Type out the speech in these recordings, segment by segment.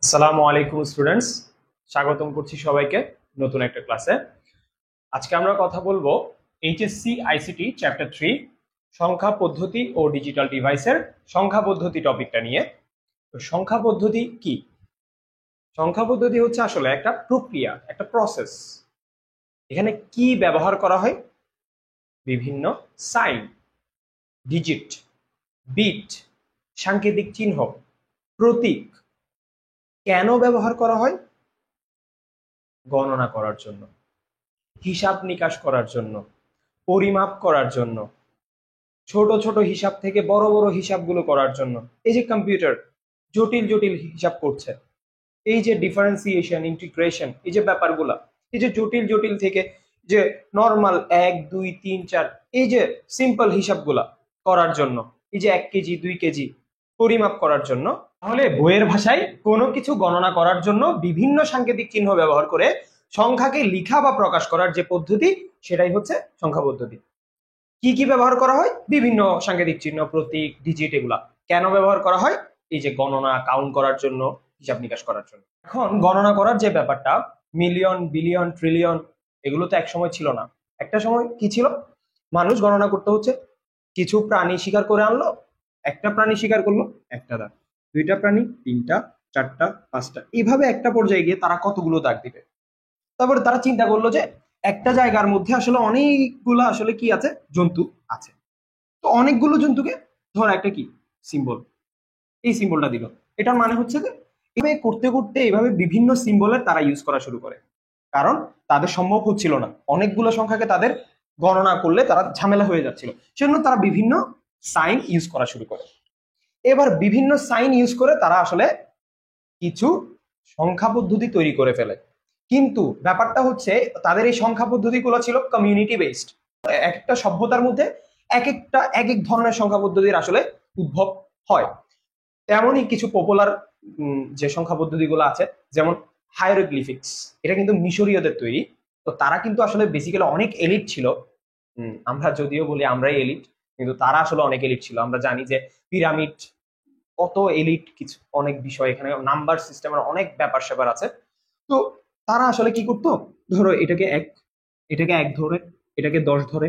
আসসালামু আলাইকুম স্টুডেন্টস, স্বাগতম করছি সবাইকে নতুন একটা ক্লাসে। আজকে আমরা কথা বলবো এইচএসসি আইসিটি চ্যাপ্টার 3 সংখ্যা পদ্ধতি ও ডিজিটাল ডিভাইসের সংখ্যা পদ্ধতি টপিকটা নিয়ে। তো সংখ্যা পদ্ধতি কি? সংখ্যা পদ্ধতি হচ্ছে আসলে একটা প্রক্রিয়া, একটা প্রসেস। এখানে কি ব্যবহার করা হয়? বিভিন্ন সাইন, ডিজিট, বিট, সাংকেতিক চিহ্ন, প্রতীক। কেন ব্যবহার করা হয়? গণনা করার জন্য, হিসাব নিকাশ করার জন্য, পরিমাপ করার জন্য, ছোট ছোট হিসাব থেকে বড় বড় হিসাবগুলো করার জন্য। এই যে কম্পিউটার জটিল জটিল হিসাব করছে, এই যে ডিফারেন্সিয়েশন, ইন্টিগ্রেশন, এই যে ব্যাপারগুলা, এই যে জটিল জটিল থেকে যে নর্মাল 1 2 3 4 এই যে সিম্পল হিসাবগুলা করার জন্য, এই যে 1 কেজি 2 কেজি পরিমাপ করার জন্য। তাহলে বইয়ের ভাষায় কোনো কিছু গণনা করার জন্য বিভিন্ন সাংকেতিক চিহ্ন ব্যবহার করে সংখ্যাকে লিখা বা প্রকাশ করার যে পদ্ধতি, সেটাই হচ্ছে সংখ্যা পদ্ধতি। কি কি ব্যবহার করা হয়? বিভিন্ন সাংকেতিক চিহ্ন, প্রতীক, ডিজিট, এগুলা কেন ব্যবহার করা হয়? এই যে গণনা, কাউন্ট করার জন্য, হিসাব নিকাশ করার জন্য। এখন গণনা করার যে ব্যাপারটা, মিলিয়ন, বিলিয়ন, ট্রিলিয়ন, এগুলো তো এক সময় ছিল না। একটা সময় কি ছিল? মানুষ গণনা করতে হচ্ছে, কিছু প্রাণী শিকার করে আনলো, একটা প্রাণী শিকার করলো, একটা দাগ, দুইটা প্রাণী, তিনটা, চারটা, পাঁচটা, এইভাবে একটা পর্যায়ে গিয়ে তারা কতগুলো দাগ দিবে। তারপরে তারা চিন্তা করলো যে একটা জায়গার মধ্যে আসলে অনেকগুলো আসলে কি আছে, জন্তু আছে। তো অনেকগুলো জন্তুকে ধর একটা কি সিম্বল, এই সিম্বলটা দিল। এটার মানে হচ্ছে যে এভাবে করতে করতে এভাবে বিভিন্ন সিম্বলের তারা ইউজ করা শুরু করে, কারণ তাদের সম্ভব হচ্ছিল না, অনেকগুলো সংখ্যাকে তাদের গণনা করলে তারা ঝামেলা হয়ে যাচ্ছিল। সেজন্য তারা বিভিন্ন সাইন ইউজ করা শুরু করে। এবার বিভিন্ন সাইন ইউজ করে তারা আসলে কিছু সংখ্যা পদ্ধতি তৈরি করে ফেলে। কিন্তু ব্যাপারটা হচ্ছে তাদের এই সংখ্যা পদ্ধতিগুলো ছিল কমিউনিটি বেসড। একটা সভ্যতার মধ্যে এক এক ধরনের সংখ্যা পদ্ধতির আসলে উদ্ভব হয়। তেমনই কিছু পপুলার যে সংখ্যা পদ্ধতিগুলো আছে, যেমন হায়ারোগ্লিফিক্স, এটা কিন্তু মিশরীয়দের তৈরি। তো তারা কিন্তু আসলে বেসিক্যালি অনেক এলিট ছিল। আমরা যদিও বলি আমরাই এলিট, কিন্তু তারা আসলে অনেক এলিট ছিল। আমরা জানি যে পিরামিড কত এলিট, কিছু অনেক বিষয়, এখানে নাম্বার সিস্টেমের অনেক ব্যাপার স্যাপার আছে। তো তারা আসলে কি করতো, ধরো এটাকে এক ধরে, এটাকে 10 ধরে,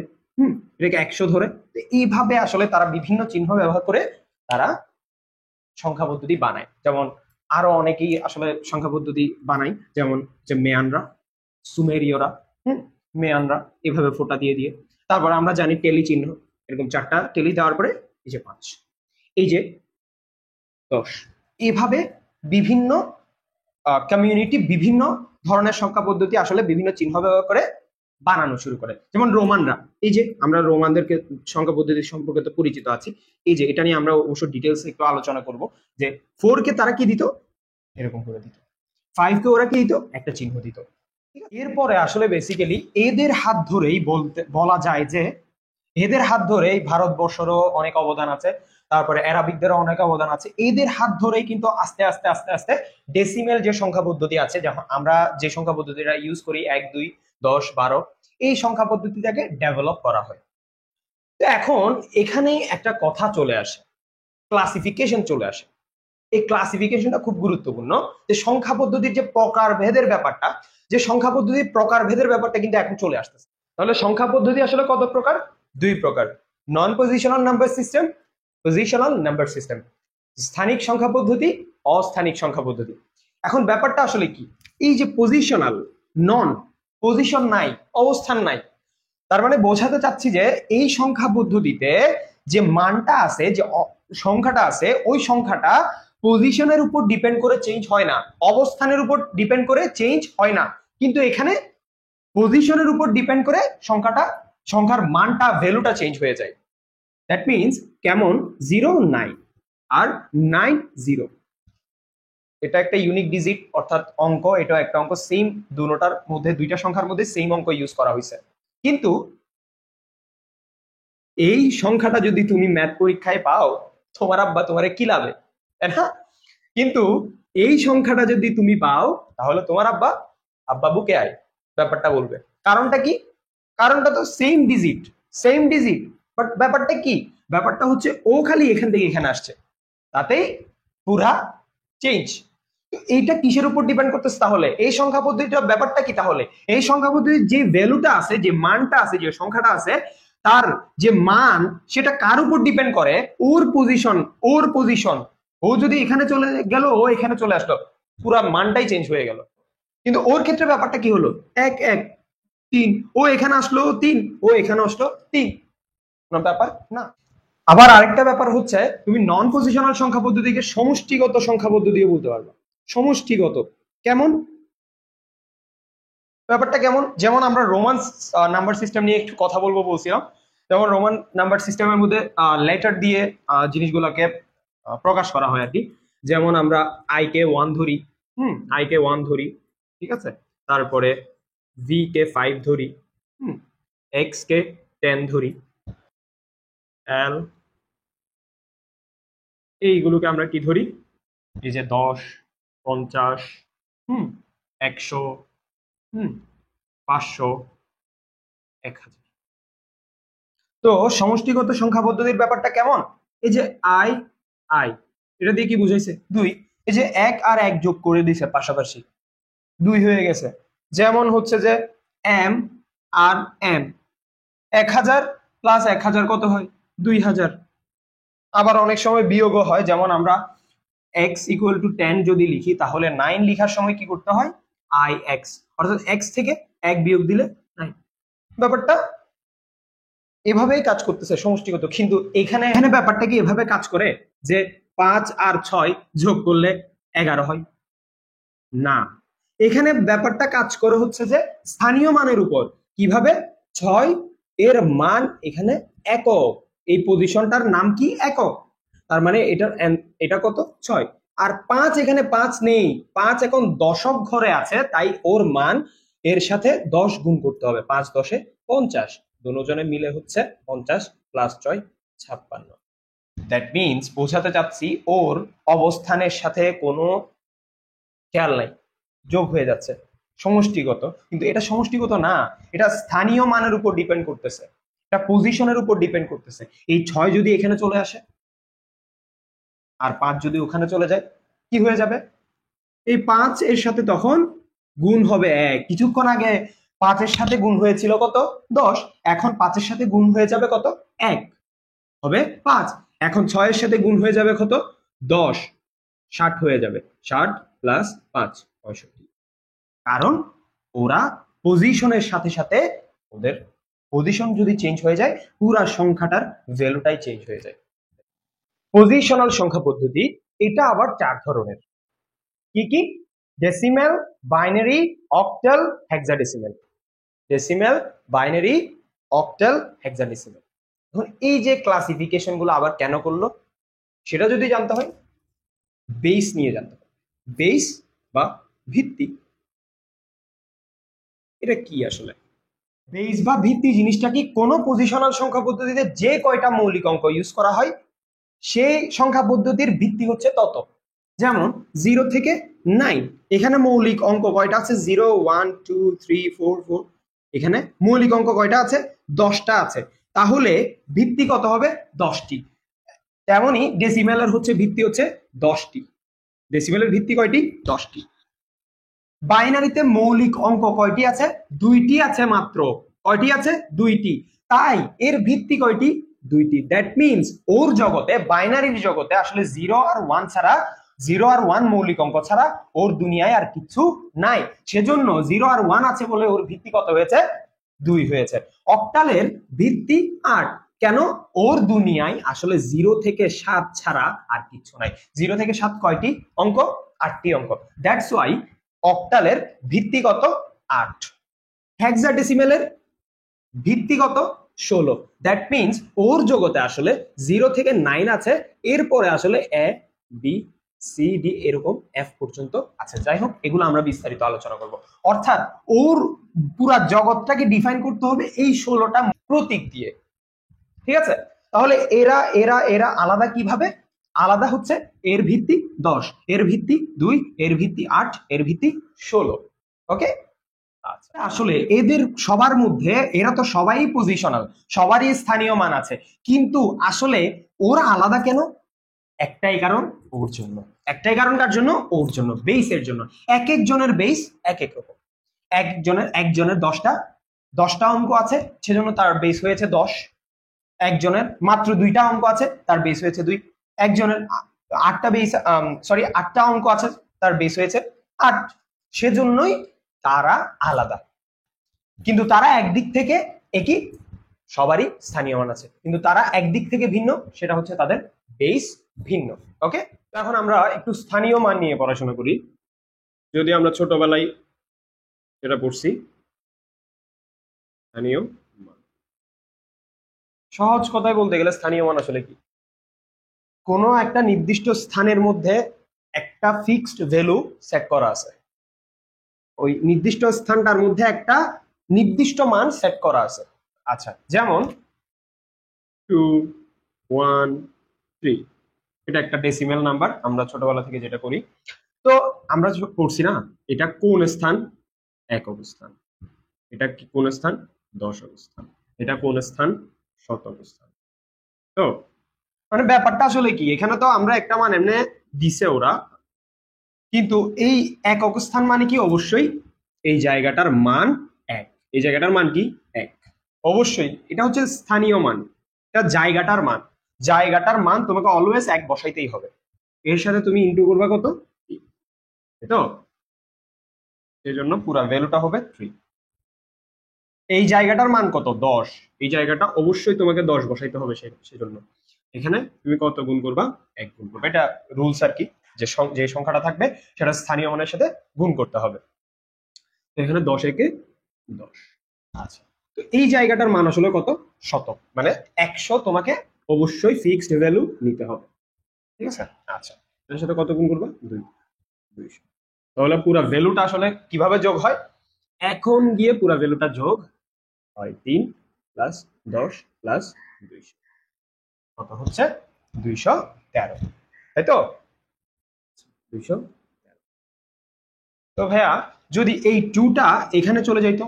এটাকে 100 ধরে। এইভাবে আসলে তারা বিভিন্ন চিহ্ন ব্যবহার করে তারা সংখ্যা পদ্ধতি বানায়। যেমন আরো অনেকেই আসলে সংখ্যা পদ্ধতি বানায়, যেমন যে মেয়ানরা, সুমেরীয়রা, মেয়ানরা এভাবে ফোঁটা দিয়ে দিয়ে। তারপরে আমরা জানি টেলি চিহ্ন, এরকম 4টা টেলি দেওয়ার পরে এই যে 5, এই যে 10, এইভাবে বিভিন্ন কমিউনিটি বিভিন্ন ধরনের সংখ্যা পদ্ধতি আসলে বিভিন্ন চিহ্ন ব্যবহার করে বানানো শুরু করে। যেমন রোমানরা, এই যে আমরা রোমানদেরকে সংখ্যা পদ্ধতি সম্পর্কে তো পরিচিত আছি। এই যে এটা নিয়ে আমরা অবশ্য ডিটেলস একটু আলোচনা করব, যে 4 কে তারা কি দিত, এরকম করে দিত। 5 কে ওরা কি দিত, একটা চিহ্ন দিত। এরপরে আসলে বেসিক্যালি এদের হাত ধরেই বলা যায় যে এদের হাত ধরেই ভারতবর্ষেরও অনেক অবদান আছে, তারপরে অ্যারাবিকদেরও অনেক অবদান আছে। এদের হাত ধরেই কিন্তু আস্তে আস্তে আস্তে আস্তে ডেসিমেল যে সংখ্যা পদ্ধতি আছে, যেমন আমরা যে সংখ্যা পদ্ধতিটা ইউজ করি 1 2 10 12, এই সংখ্যা পদ্ধতিটাকে ডেভেলপ করা হয়। তো এখন এখানেই একটা কথা চলে আসে, ক্লাসিফিকেশন চলে আসে। এই ক্লাসিফিকেশনটা খুব গুরুত্বপূর্ণ, যে সংখ্যা পদ্ধতির যে প্রকারভেদের ব্যাপারটা, যে সংখ্যা পদ্ধতির প্রকারভেদের ব্যাপারটা কিন্তু এখন চলে আসতেছে। তাহলে সংখ্যা পদ্ধতি আসলে কত প্রকার? 2 প্রকার, non positional number system, positional number system. স্থানিক সংখ্যা পদ্ধতি, অস্থানিক সংখ্যা পদ্ধতি। এখন ব্যাপারটা আসলে কি? এই যে পজিশনাল, নন, পজিশন নাই, অবস্থান নাই, তার মানে বোঝাতে চাচ্ছি যে এই সংখ্যা পদ্ধতিতে যে মানটা আছে, যে সংখ্যাটা আছে, ওই সংখ্যাটা পজিশনের উপর ডিপেন্ড করে চেঞ্জ হয় না, অবস্থানের উপর ডিপেন্ড করে চেঞ্জ হয় না। কিন্তু এখানে পজিশনের উপর ডিপেন্ড করে সংখ্যার মানটা, ভ্যালুটা চেঞ্জ হয়ে যায়। দ্যাট মিনস কেমন 0 9 আর 9 0, এটা একটা ইউনিক ডিজিট অর্থাৎ অঙ্ক, এটা একটা অঙ্ক, সেম দুটোটার মধ্যে, দুইটা সংখ্যার মধ্যে সেম অঙ্ক ইউজ করা হয়েছে। কিন্তু এই সংখ্যাটা যদি তুমি ম্যাথ পরীক্ষায় পাও, তোমার আব্বা তোমারে কি লাভে, তাই না? কিন্তু এই সংখ্যাটা যদি তুমি পাও, তাহলে তোমার আব্বা, আব্বা বুকে আয়, ব্যাপারটা বলবে। কারণটা কি? কারণটা তো same digit, same digit, but ব্যাপারটা কি? ব্যাপারটা হচ্ছে ও খালি এখান থেকে এখানে আসছে, তাতেই পুরা চেঞ্জ। এইটা কিসের উপর ডিপেন্ড করতেছে? তাহলে এই সংখ্যা পদ্ধতিটার ব্যাপারটা কি? তাহলে এই সংখ্যা পদ্ধতির যে ভ্যালুটা আছে, যে মানটা আছে, যে সংখ্যাটা আছে, তার যে মান সেটা কার উপর ডিপেন্ড করে? ওর পজিশন। ও যদি এখানে চলে গেল, ও এখানে চলে আসলো, পুরো মানটাই চেঞ্জ হয়ে গেল। কিন্তু ওর ক্ষেত্রে ব্যাপারটা কি হলো? 1 1 3, ও এখানে আসলো 3, ও এখানে আসলো 3, কোনো ব্যাপার না। আবার আরেকটা ব্যাপার হচ্ছে, তুমি নন পজিশনাল সংখ্যা পদ্ধতিকে সমষ্টিগত সংখ্যা পদ্ধতিও বলতে পারবে। সমষ্টিগত কেমন? ব্যাপারটা কেমন? যেমন আমরা রোমান নাম্বার সিস্টেম নিয়ে একটু কথা বলবো বলছিলাম। যেমন রোমান নাম্বার সিস্টেমের মধ্যে লেটার দিয়ে জিনিসগুলোকে প্রকাশ করা হয় আর কি। যেমন আমরা আই কে 1 ধরি, আই কে 1 ধরি, ঠিক আছে? তারপরে ভি কে 5 ধরি, এক্স কে 10 ধরি, এল, এইগুলোকে আমরা কি ধরি? এই যে 10, 50, 100, 500, 1000। তো সমষ্টিগত সংখ্যা পদ্ধতির ব্যাপারটা কেমন? এই যে আই আই, এটা দিয়ে কি বুঝাইছে? 2। এই যে 1 আর 1 যোগ করে দিছে পাশাপাশি, 2 হয়ে গেছে। যেমন হচ্ছে যে এম আর এম, 1000 প্লাস 1000 কত হয়? 2000। আবার অনেক সময় বিয়োগও হয়, যেমন আমরা x ইকুয়াল টু 10 যদি লিখি, তাহলে 9 লিখার সময় কি করতে হয়? আই এক্স, অর্থাৎ x থেকে 1 বিয়োগ দিলে 9। ব্যাপারটা এভাবেই কাজ করতেছে সমষ্টিগত। কিন্তু এখানে এখানে ব্যাপারটা কি এভাবে কাজ করে যে 5 আর 6 যোগ করলে 11 হয়? না, এখানে ব্যাপারটা কাজ করে হচ্ছে যে স্থানীয় মানের উপর। কিভাবে? 6 এর মান এখানে একক, এই পজিশনটার নাম কি? একক। তার মানে এটা কত? 6। আর 5, এখানে 5 নেই, 5 এখন দশক ঘরে আছে, তাই ওর মান এর সাথে 10 গুণ করতে হবে। 5 10 50, দুজনে মিলে হচ্ছে 50 প্লাস 6 56। দ্যাট মিনস বোঝাতে চাচ্ছি ওর অবস্থানের সাথে কোনো খেয়াল নাই, যোগ হয়ে যাচ্ছে, সমষ্টিগত। কিন্তু এটা সমষ্টিগত না, এটা স্থানীয় মানের উপর ডিপেন্ড করতেছে, এটা পজিশনের উপর ডিপেন্ড করতেছে। এই 6 যদি এখানে চলে আসে আর 5 যদি ওখানে চলে যায়, কি হয়ে যাবে? এই 5 এর সাথে তখন গুণ হবে 1। কিছুক্ষণ আগে 5 এর সাথে গুণ হয়েছিল কত? 10। এখন 5 এর সাথে গুণ হয়ে যাবে কত? 1, হবে 5। এখন 6 এর সাথে গুণ হয়ে যাবে কত? 10, 60 হয়ে যাবে। 60 প্লাস 5 65। কারণ ওরা পজিশনের সাথে সাথে, ওদের পজিশন যদি চেঞ্জ হয়ে যায়, পুরা সংখ্যাটার ভ্যালুটাই চেঞ্জ হয়ে যায়। পজিশনাল সংখ্যা পদ্ধতি এটা আবার 4 ধরনের। কি কি? Decimal, binary, octal, hexadecimal. Decimal, binary, octal, hexadecimal. এখন এই যে ক্লাসিফিকেশন গুলো আবার কেন করলো সেটা যদি জানতে হয়, বেস নিয়ে জানতে হবে। বেস বা ভিত্তি, এটা কি আসলে? বেস বা ভিত্তি জিনিসটা কি? কোন পজিশনাল সংখ্যা পদ্ধতিতে যে কয়টা মৌলিক অঙ্ক ইউজ করা হয় সেই সংখ্যা পদ্ধতির ভিত্তি হচ্ছে তত। যেমন 0 থেকে 9, এখানে মৌলিক অঙ্ক কয়টা আছে? 0 1 2 3 4 4। এখানে মৌলিক অঙ্ক কয়টা আছে? 10টা আছে। তাহলে ভিত্তি কত হবে? 10টি। তেমনি ডেসিমেলের হচ্ছে ভিত্তি হচ্ছে 10টি। ডেসিমেলের ভিত্তি কয়টি? 10টি। বাইনারিতে মৌলিক অঙ্ক কয়টি আছে? 2টি আছে মাত্র। কয়টি আছে? 2টি। তাই এর ভিত্তি কয়টি? 2টি। দ্যাট মিনস ওর জগতে, বাইনারির জগতে আসলে 0 আর 1 ছাড়া, 0 আর 1 মৌলিক অঙ্ক ছাড়া ওর দুনিয়ায় আর কিছু নাই। সেজন্য 0 আর 1 আছে বলে ওর ভিত্তি কত হয়েছে? 2 হয়েছে। অক্টালের ভিত্তি 8। কেন? ওর দুনিয়ায় আসলে 0 থেকে 7 ছাড়া আর কিছু নাই। 0 থেকে 7 কয়টি অঙ্ক? 8টি অঙ্ক। দ্যাটস ওয়াই অক্টালের ভিত্তি কত? 8। হেক্সাডেসিমেলের ভিত্তি কত? 16। দ্যাট মিনস ওর জগতে আসলে 0 থেকে 9 আছে, এরপরে আসলে এ বি সি ডি এরকম এফ পর্যন্ত আছে। যাই হোক, এগুলো আমরা বিস্তারিত আলোচনা করব। অর্থাৎ ওর পুরা জগৎটাকে ডিফাইন করতে হবে এই 16টা প্রতীক দিয়ে। ঠিক আছে? তাহলে এরা এরা এরা আলাদা কিভাবে? আলাদা হচ্ছে এর ভিত্তি 10, এর ভিত্তি 2, এর ভিত্তি 8, এর ভিত্তি 16। ওকে? আচ্ছা, আসলে এদের সবার মধ্যে এরা তো সবাই পজিশনাল, সবারই স্থানীয় মান আছে, কিন্তু আসলে ওরা আলাদা কেন? একটাই কারণ ওর জন্য, একটাই কারণ কার জন্য? ওর জন্য, বেসের জন্য। এক একজনের বেস এক এক রকম। একজনের 10টা অঙ্ক আছে, সেজন্য তার বেস হয়েছে 10। একজনের মাত্র 2টা অঙ্ক আছে, তার বেস হয়েছে 2। একজনের 8টা অঙ্ক আছে, তার বেস হয়েছে 8। সেজন্যই তারা আলাদা, কিন্তু তারা একদিক থেকে একই, সবারই স্থানীয় মান আছে, কিন্তু তারা একদিক থেকে ভিন্ন, সেটা হচ্ছে তাদের বেস ভিন্ন। ওকে, এখন আমরা একটু স্থানীয় মান নিয়ে পড়াশোনা করি। যদি আমরা ছোটবেলায় যেটা পড়ছি, স্থানীয় মান, সহজ কথায় বলতে গেলে স্থানীয় মান আসলে কি? কোনো একটা নির্দিষ্ট স্থানের মধ্যে একটা ফিক্সড ভ্যালু সেট করা আছে, ওই নির্দিষ্ট স্থানটার মধ্যে একটা নির্দিষ্ট মান সেট করা আছে। আচ্ছা, যেমন 2, 1, 3, এটা একটা ডেসিমেল নাম্বার, আমরা ছোটবেলা থেকে যেটা করি। তো আমরা পড়ছি না, এটা কোন স্থান? একক স্থান। এটা কি কোন স্থান? দশক স্থান। এটা কোন স্থান? শতক স্থান। তো মানে ব্যাপারটা আসলে কি, এখানে তো আমরা একটা মান এমনি দিছে ওরা, কিন্তু এই একক স্থান মানে কি? অবশ্যই এই জায়গাটার মান 1। এই জায়গাটার মান কি? 1। অবশ্যই এটা হচ্ছে স্থানীয় মান, এটা জায়গাটার মান। জায়গাটার মান তোমাকে অলওয়েজ 1 বসাইতেই হবে, এর সাথে তুমি ইনটু করবা কত? তো এই জন্য পুরো ভ্যালুটা হবে 3। এই জায়গাটার মান কত? 10। এই জায়গাটা অবশ্যই তোমাকে 10 বসাইতে হবে, সেজন্য এখানে তুমি কত গুণ করবা? 1 গুণ করবে। এটা রুলস আর কি, যে সংখ্যাটা থাকবে সেটা স্থানীয় মানের সাথে গুণ করতে হবে। এখানে 10 একে 10। আচ্ছা, তো এই জায়গাটার মান আসলে কত? শতক, মানে 100 তোমাকে অবশ্যই ফিক্সড ভ্যালু নিতে হবে। ঠিক আছে? আচ্ছা, এর সাথে কত গুণ করবা? 200। তাহলে পুরো ভ্যালুটা আসলে কিভাবে যোগ হয়? এখন গিয়ে পুরো ভ্যালুটা যোগ হয় 3 প্লাস 10 প্লাস 200, কত হচ্ছে? 213, তাই তো? 213। তো ভাইয়া, যদি এই 2টা এখানে চলে যাইতো,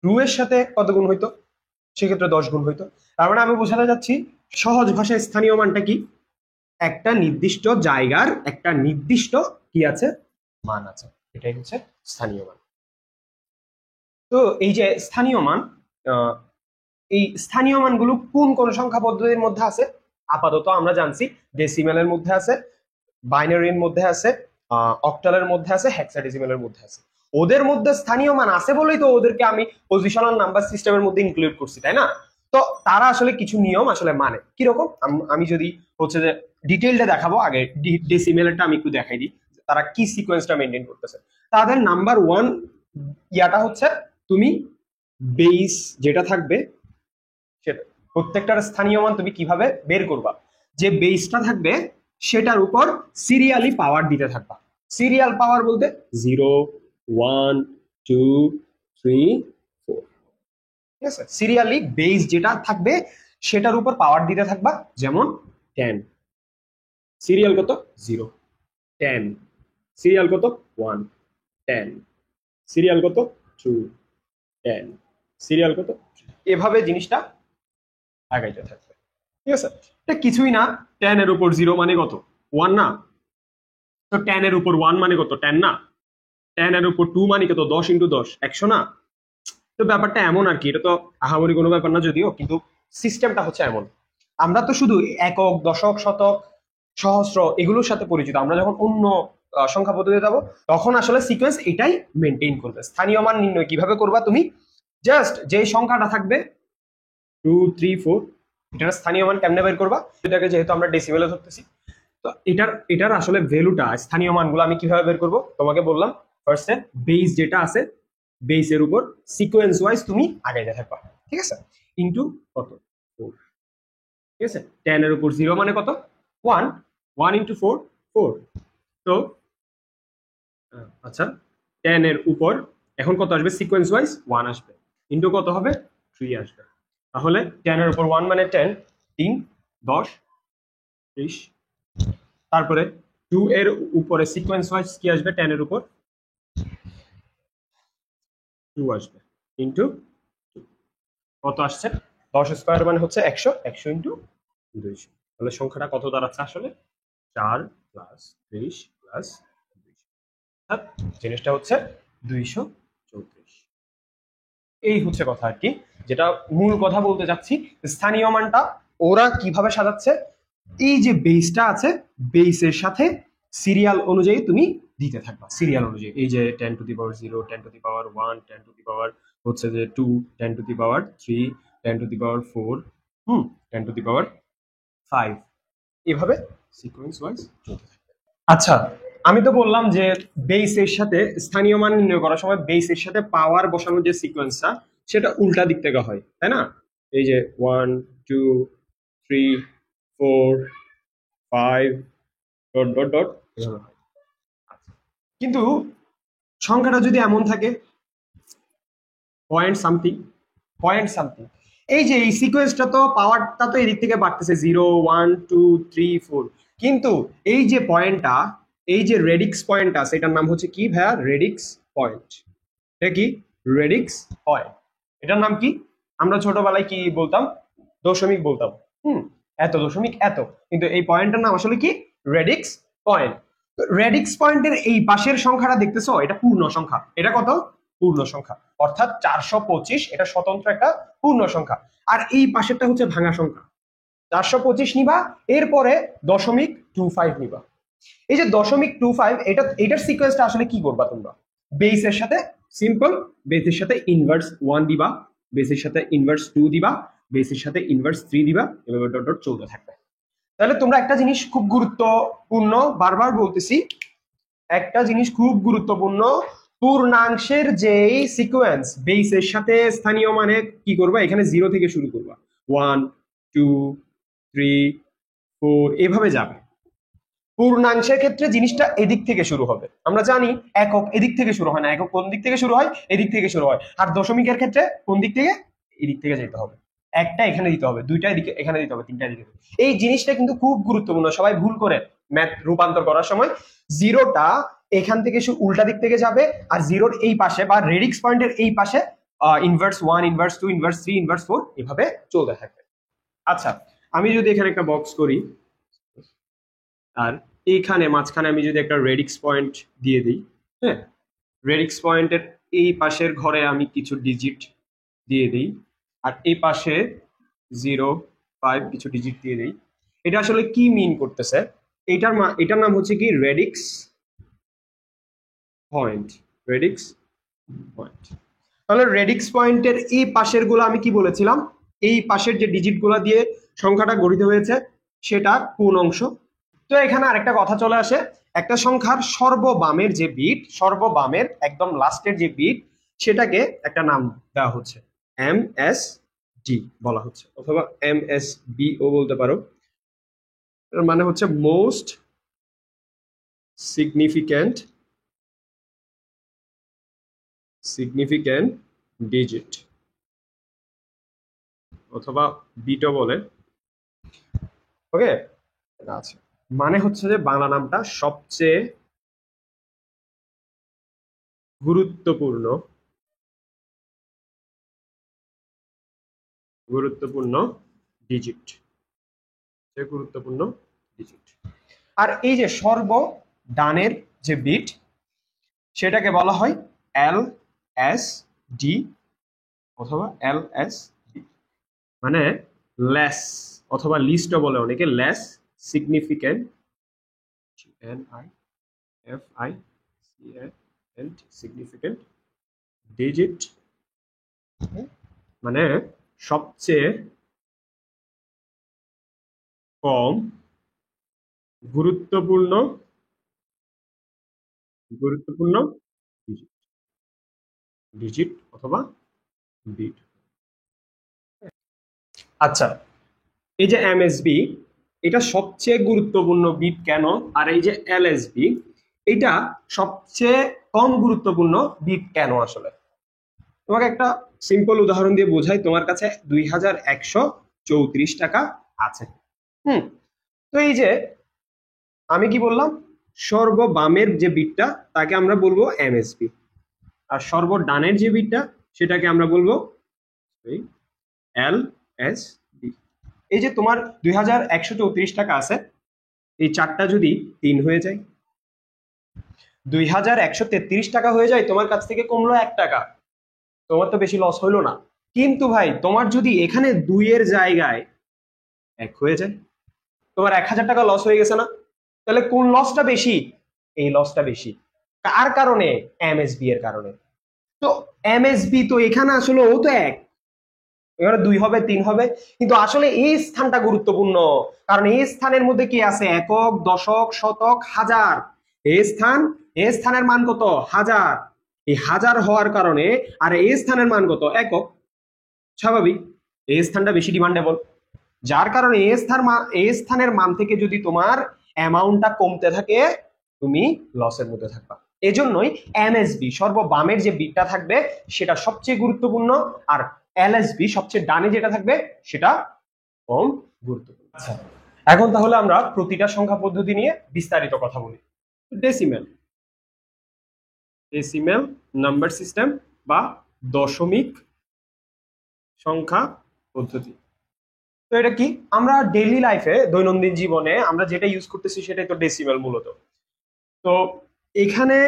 2 এর সাথে কত গুণ হইতো? সেক্ষেত্রে 10 গুণ হইতো। তার মানে আমি বোঝাতে যাচ্ছি, সহজ ভাষায় স্থানীয় মানটা কি? একটা নির্দিষ্ট জায়গার একটা নির্দিষ্ট কি আছে? মান আছে, এটাই হচ্ছে স্থানীয় মান। তো এই যে স্থানীয় মান, এই স্থানীয় মানগুলো কোন কোন সংখ্যা পদ্ধতির মধ্যে আছে? আপাতত আমরা জানছি ডেসিমেলের মধ্যে আছে, বাইনারির মধ্যে আছে, অক্টালের মধ্যে আছে, হেক্সাডেসিমেলের মধ্যে আছে। ওদের মধ্যে স্থানীয় মান আছে বলেই তো ওদেরকে আমি পজিশনাল নাম্বার সিস্টেমের মধ্যে ইনক্লুড করছি, তাই না? তো তারা আসলে কিছু নিয়ম আসলে মানে কিরকম, আমি যদি হচ্ছে যে ডিটেইলটা দেখাবো, আগে ডেসিমেলটা আমি একটু দেখাই দিই তারা কি সিকোয়েন্সটা মেনটেন করতেছে। তাদের নাম্বার 1 ইয়াটা হচ্ছে, তুমি বেস যেটা থাকবে সেটা, প্রত্যেকটার স্থানীয় মান তুমি কিভাবে বের করবা? যে বেসটা থাকবে সেটার উপর সিরিয়ালি পাওয়ার দিতে থাকবা। সিরিয়াল পাওয়ার বলতে 0, 1, 2, 3, 4। ঠিক আছে? সিরিয়ালি বেস যেটা থাকবে সেটার উপর পাওয়ার দিতে থাকবা। যেমন 10, সিরিয়াল কত? 0, 10, সিরিয়াল কত? 1, 10, সিরিয়াল কত? 2, 10, সিরিয়াল কত? এভাবে জিনিসটা আগাইতে থাকবে। ঠিক আছে? এটা কিছুই না, 10 এর উপর 0 মানে কত? 1 না? তো 10 এর উপর 1 মানে কত? 10 না? 10 এর উপর 2 মানে কত? 10 × 10, 100 না? তো ব্যাপারটা এমন আর কি, এটা তো আহামরি কোনো ব্যাপার না যদিও, কিন্তু সিস্টেমটা হচ্ছে এমন। আমরা তো শুধু একক, দশক, শতক, সহস্র এগুলোর সাথে পরিচিত। আমরা যখন অন্য সংখ্যা পদ্ধতিতে যাবো, তখন আসলে সিকোয়েন্স এটাই মেনটেন করবে। স্থানীয় মান নির্ণয় কিভাবে করবা? তুমি জাস্ট যে সংখ্যাটা থাকবে 2, 3, 4, এটার স্থানীয় মান কেমনে বের করবা? এটাকে যেহেতু আমরা ডেসিমেলে ধরতেছি, তো এটার আসলে ভ্যালুটা, স্থানীয় মানগুলো আমি কিভাবে বের করব? তোমাকে বললাম ফার্স্টে বেস যেটা আছে, বেসের উপর সিকোয়েন্স ওয়াইজ তুমি আগাইতে থাকবা। ঠিক আছে? ইনটু কত? 4। ঠিক আছে? 10 এর উপর 0 মানে কত? 1, 1 × 4, 4। তো আচ্ছা, 10 এর উপর এখন কত আসবে? সিকোয়েন্স ওয়াইজ 1 আসবে, ইনটু কত হবে? 3 আসবে। তাহলে 10 এর উপর 1 মানে 10, 3, 10, 30। তারপরে 2 এর উপরে সিকোয়েন্স ওয়াইজ কি আসবে? 10 এর উপর 2 আসবে, ইনটু কত আসছে? 10 স্কয়ার মানে হচ্ছে 100, 100 × 200, তাহলে সংখ্যাটা কত দাঁড়াচ্ছে আসলে? 4 প্লাস 30 প্লাস 200, জিনিসটা হচ্ছে 234। এই হচ্ছে কথা আর কি, যেটা মূল কথা বলতে যাচ্ছি। স্থানীয় মানটা ওরা কিভাবে সাজাচ্ছে, এই যে বেসটা আছে, বেসের সাথে সিরিয়াল অনুযায়ী তুমি দিতে থাকবা, সিরিয়াল অনুযায়ী। এই যে 10⁻0, 10⁻1, 10⁻, হচ্ছে যে 2, 10⁻3, 10⁻4, 10⁻5, এভাবে সিকোয়েন্স ওয়াইজ চলতে থাকবে। আচ্ছা, আমি তো বললাম যে বেসের সাথে স্থানীয় মান নির্ণয় করার সময় বেসের সাথে পাওয়ার বসানোর যে সিকোয়েন্সটা সেটা উল্টা দিক থেকে হয়, তাই না? এই যে 1 2 3 4 5 ডট ডট ডট এভাবে হয়। কিন্তু সংখ্যাটা যদি এমন থাকে পয়েন্ট সামথিং, পয়েন্ট সামথিং, এই যে এই সিকোয়েন্সটা তো পাওয়ারটা তো এদিক থেকে বাড়তেছে 0 1 2 3 4, কিন্তু এই যে পয়েন্টটা, এই যে রেডিক্স পয়েন্ট আছে, এটার নাম হচ্ছে কি ভাইয়া? Radix point. এটা কি? Radix point. এটার নাম কি? আমরা ছোটবেলায় কি বলতাম? দশমিক বলতাম। এত দশমিক এত, কিন্তু এই পয়েন্টটার নাম আসলে কি? Radix point. রেডিক্স পয়েন্টের এই পাশের সংখ্যাটা দেখতেছো, এটা পূর্ণ সংখ্যা। এটা কত? পূর্ণ সংখ্যা, অর্থাৎ 425, এটা স্বতন্ত্র একটা পূর্ণ সংখ্যা। আর এই পাশেরটা হচ্ছে ভাঙা সংখ্যা। 425 নিবা, এরপরে 0.25 নিবা। এই যে 0.25, এটার সিকোয়েন্সটা আসলে কি করবা তোমরা? বেসের সাথে সিম্পল, বেসের সাথে ইনভার্স 1 দিবা, বেসের সাথে ইনভার্স 2 দিবা, বেসের সাথে ইনভার্স 3 দিবা, এভাবে ডট ডট চলতে থাকবে। তাহলে তোমরা একটা জিনিস খুব গুরুত্বপূর্ণ, বারবার বলতেছি, একটা জিনিস খুব গুরুত্বপূর্ণ, পূর্ণাংশের যে সিকোয়েন্স বেসের সাথে স্থানীয় মানে কি করবা? এখানে 0 থেকে শুরু করবা, 1 2 3 4 এভাবে যাবে। পূর্ণাংশের ক্ষেত্রে জিনিসটা এদিক থেকে শুরু হবে। আমরা জানি একক এদিক থেকে শুরু হয় না, একক কোন দিক থেকে শুরু হয়? এদিক থেকে শুরু হয়। আর দশমিকের ক্ষেত্রে কোন দিক থেকে? এদিক থেকে যেতে হবে। একটা এখানে দিতে হবে, দুইটা এদিকে এখানে দিতে হবে, তিনটা এদিকে। এই জিনিসটা কিন্তু খুব গুরুত্বপূর্ণ, সবাই ভুল করে ম্যাথ রূপান্তর করার সময়। জিরোটা এখান থেকে উল্টা দিক থেকে যাবে, আর জিরোর এই পাশে বা রেডিক্স পয়েন্টের এই পাশে ইনভার্স 1 ইনভার্স 2 ইনভার্স 3 ইনভার্স 4 এভাবে চলতে থাকবে। আচ্ছা, আমি যদি এখানে একটা বক্স করি, আর এইখানে মাঝখানে আমি যদি একটা রেডিক্স পয়েন্ট দিয়ে দিই, হ্যাঁ, রেডিক্স পয়েন্টের এই পাশের ঘরে আমি কিছু ডিজিট দিয়ে দিই, আর এই পাশে 0 5 কিছু ডিজিট দিয়ে দিই, এটা আসলে কি মিন করতেছে? এটার নাম হচ্ছে কি? Radix point. Radix point. তাহলে রেডিক্স পয়েন্টের এই পাশের গুলো আমি কি বলেছিলাম? এই পাশের যে ডিজিট গুলা দিয়ে সংখ্যাটা গঠিত হয়েছে সেটা কোন অংশ? তো এখানে আরেকটা কথা চলে আসে, একটা সংখ্যার সর্ববামের যে বিট, সর্ববামের একদম লাস্টের যে বিট, সেটাকে একটা নাম দেওয়া হচ্ছে, MSD বলা হচ্ছে, অথবা MSB ও বলতে পারো। এর মানে হচ্ছে মোস্ট সিগনিফিক্যান্ট ডিজিট, অথবা বিটও বলে। ওকে, আচ্ছা, মানে হচ্ছে যে বাংলা নামটা সবচেয়ে গুরুত্বপূর্ণ ডিজিট, গুরুত্বপূর্ণ ডিজিট। আর এই যে সর্ব ডানের যে বিট, সেটাকে বলা হয় LSD অথবা LSD, মানে লেস অথবা লিস্টও বলে অনেকে, less significant, NIFICANT, significant digit, মানে সবচেয়ে কম গুরুত্বপূর্ণ ডিজিট অথবা বিট। আচ্ছা, এই যে MSB, এটা সবচেয়ে গুরুত্বপূর্ণ বিট কেন? আর এই যে LSB, এটা সবচেয়ে কম গুরুত্বপূর্ণ বিট কেন? আসলে তোমাকে একটা সিম্পল উদাহরণ দিয়ে বোঝাই। তোমার কাছে 2134 টাকা আছে। তো এই যে আমি কি বললাম, সর্ববামের যে বিটটা তাকে আমরা বলবো MSB, আর সর্বডানের যে বিটটা সেটাকে আমরা বলবো LSB। এই যে তোমার 2134 টাকা আছে, এই 4টা যদি 3 হয়ে যায়, 2133 টাকা হয়ে যায়, তোমার কাছ থেকে কমলো 1 টাকা, তোমার তো বেশি লস হইলো না। কিন্তু ভাই তোমার যদি এখানে 2 এর জায়গায় 1 হয়ে যায়, তোমার 1000 টাকা লস হয়ে গেছে না? তাহলে কোন লসটা বেশি? এই লসটা বেশি। কার কারণে? এমএসবি এর কারণে। তো এমএসবি তো এখানে আসলে ও তো 1, এখানে 2 হবে 3 হবে, কিন্তু আসলে এই স্থানটা গুরুত্বপূর্ণ, কারণ এই স্থানের মধ্যে কি আছে? একক, দশক, শতক, হাজার। এই স্থানের মান কত? 1000। এই 1000 হওয়ার কারণে, আর এই স্থানের মান কত? একক। স্বাভাবিক এই স্থানটা বেশি ডিমান্ডেবল, যার কারণে এই স্থানের মান থেকে যদি তোমার অ্যামাউন্টটা কমতে থাকে, তুমি লসের মধ্যে থাকবা। এজন্যই এমএসবি সর্ববামের যে বিটটা থাকবে সেটা সবচেয়ে গুরুত্বপূর্ণ, আর এলএসবি সবচেয়ে ডানে যেটা থাকবে সেটা কম গুরুত্বপূর্ণ। আচ্ছা, এখন তাহলে আমরা প্রতিটা সংখ্যা পদ্ধতি নিয়ে বিস্তারিত কথা বলি। ডেসিমেল নাম্বার সিস্টেম বা দশমিক সংখ্যা পদ্ধতি। তো এটা কি? আমরা ডেইলি লাইফে, দৈনন্দিন জীবনে আমরা যেটা ইউজ করতেছি সেটাই তো ডেসিমেল মূলত। তো এখানে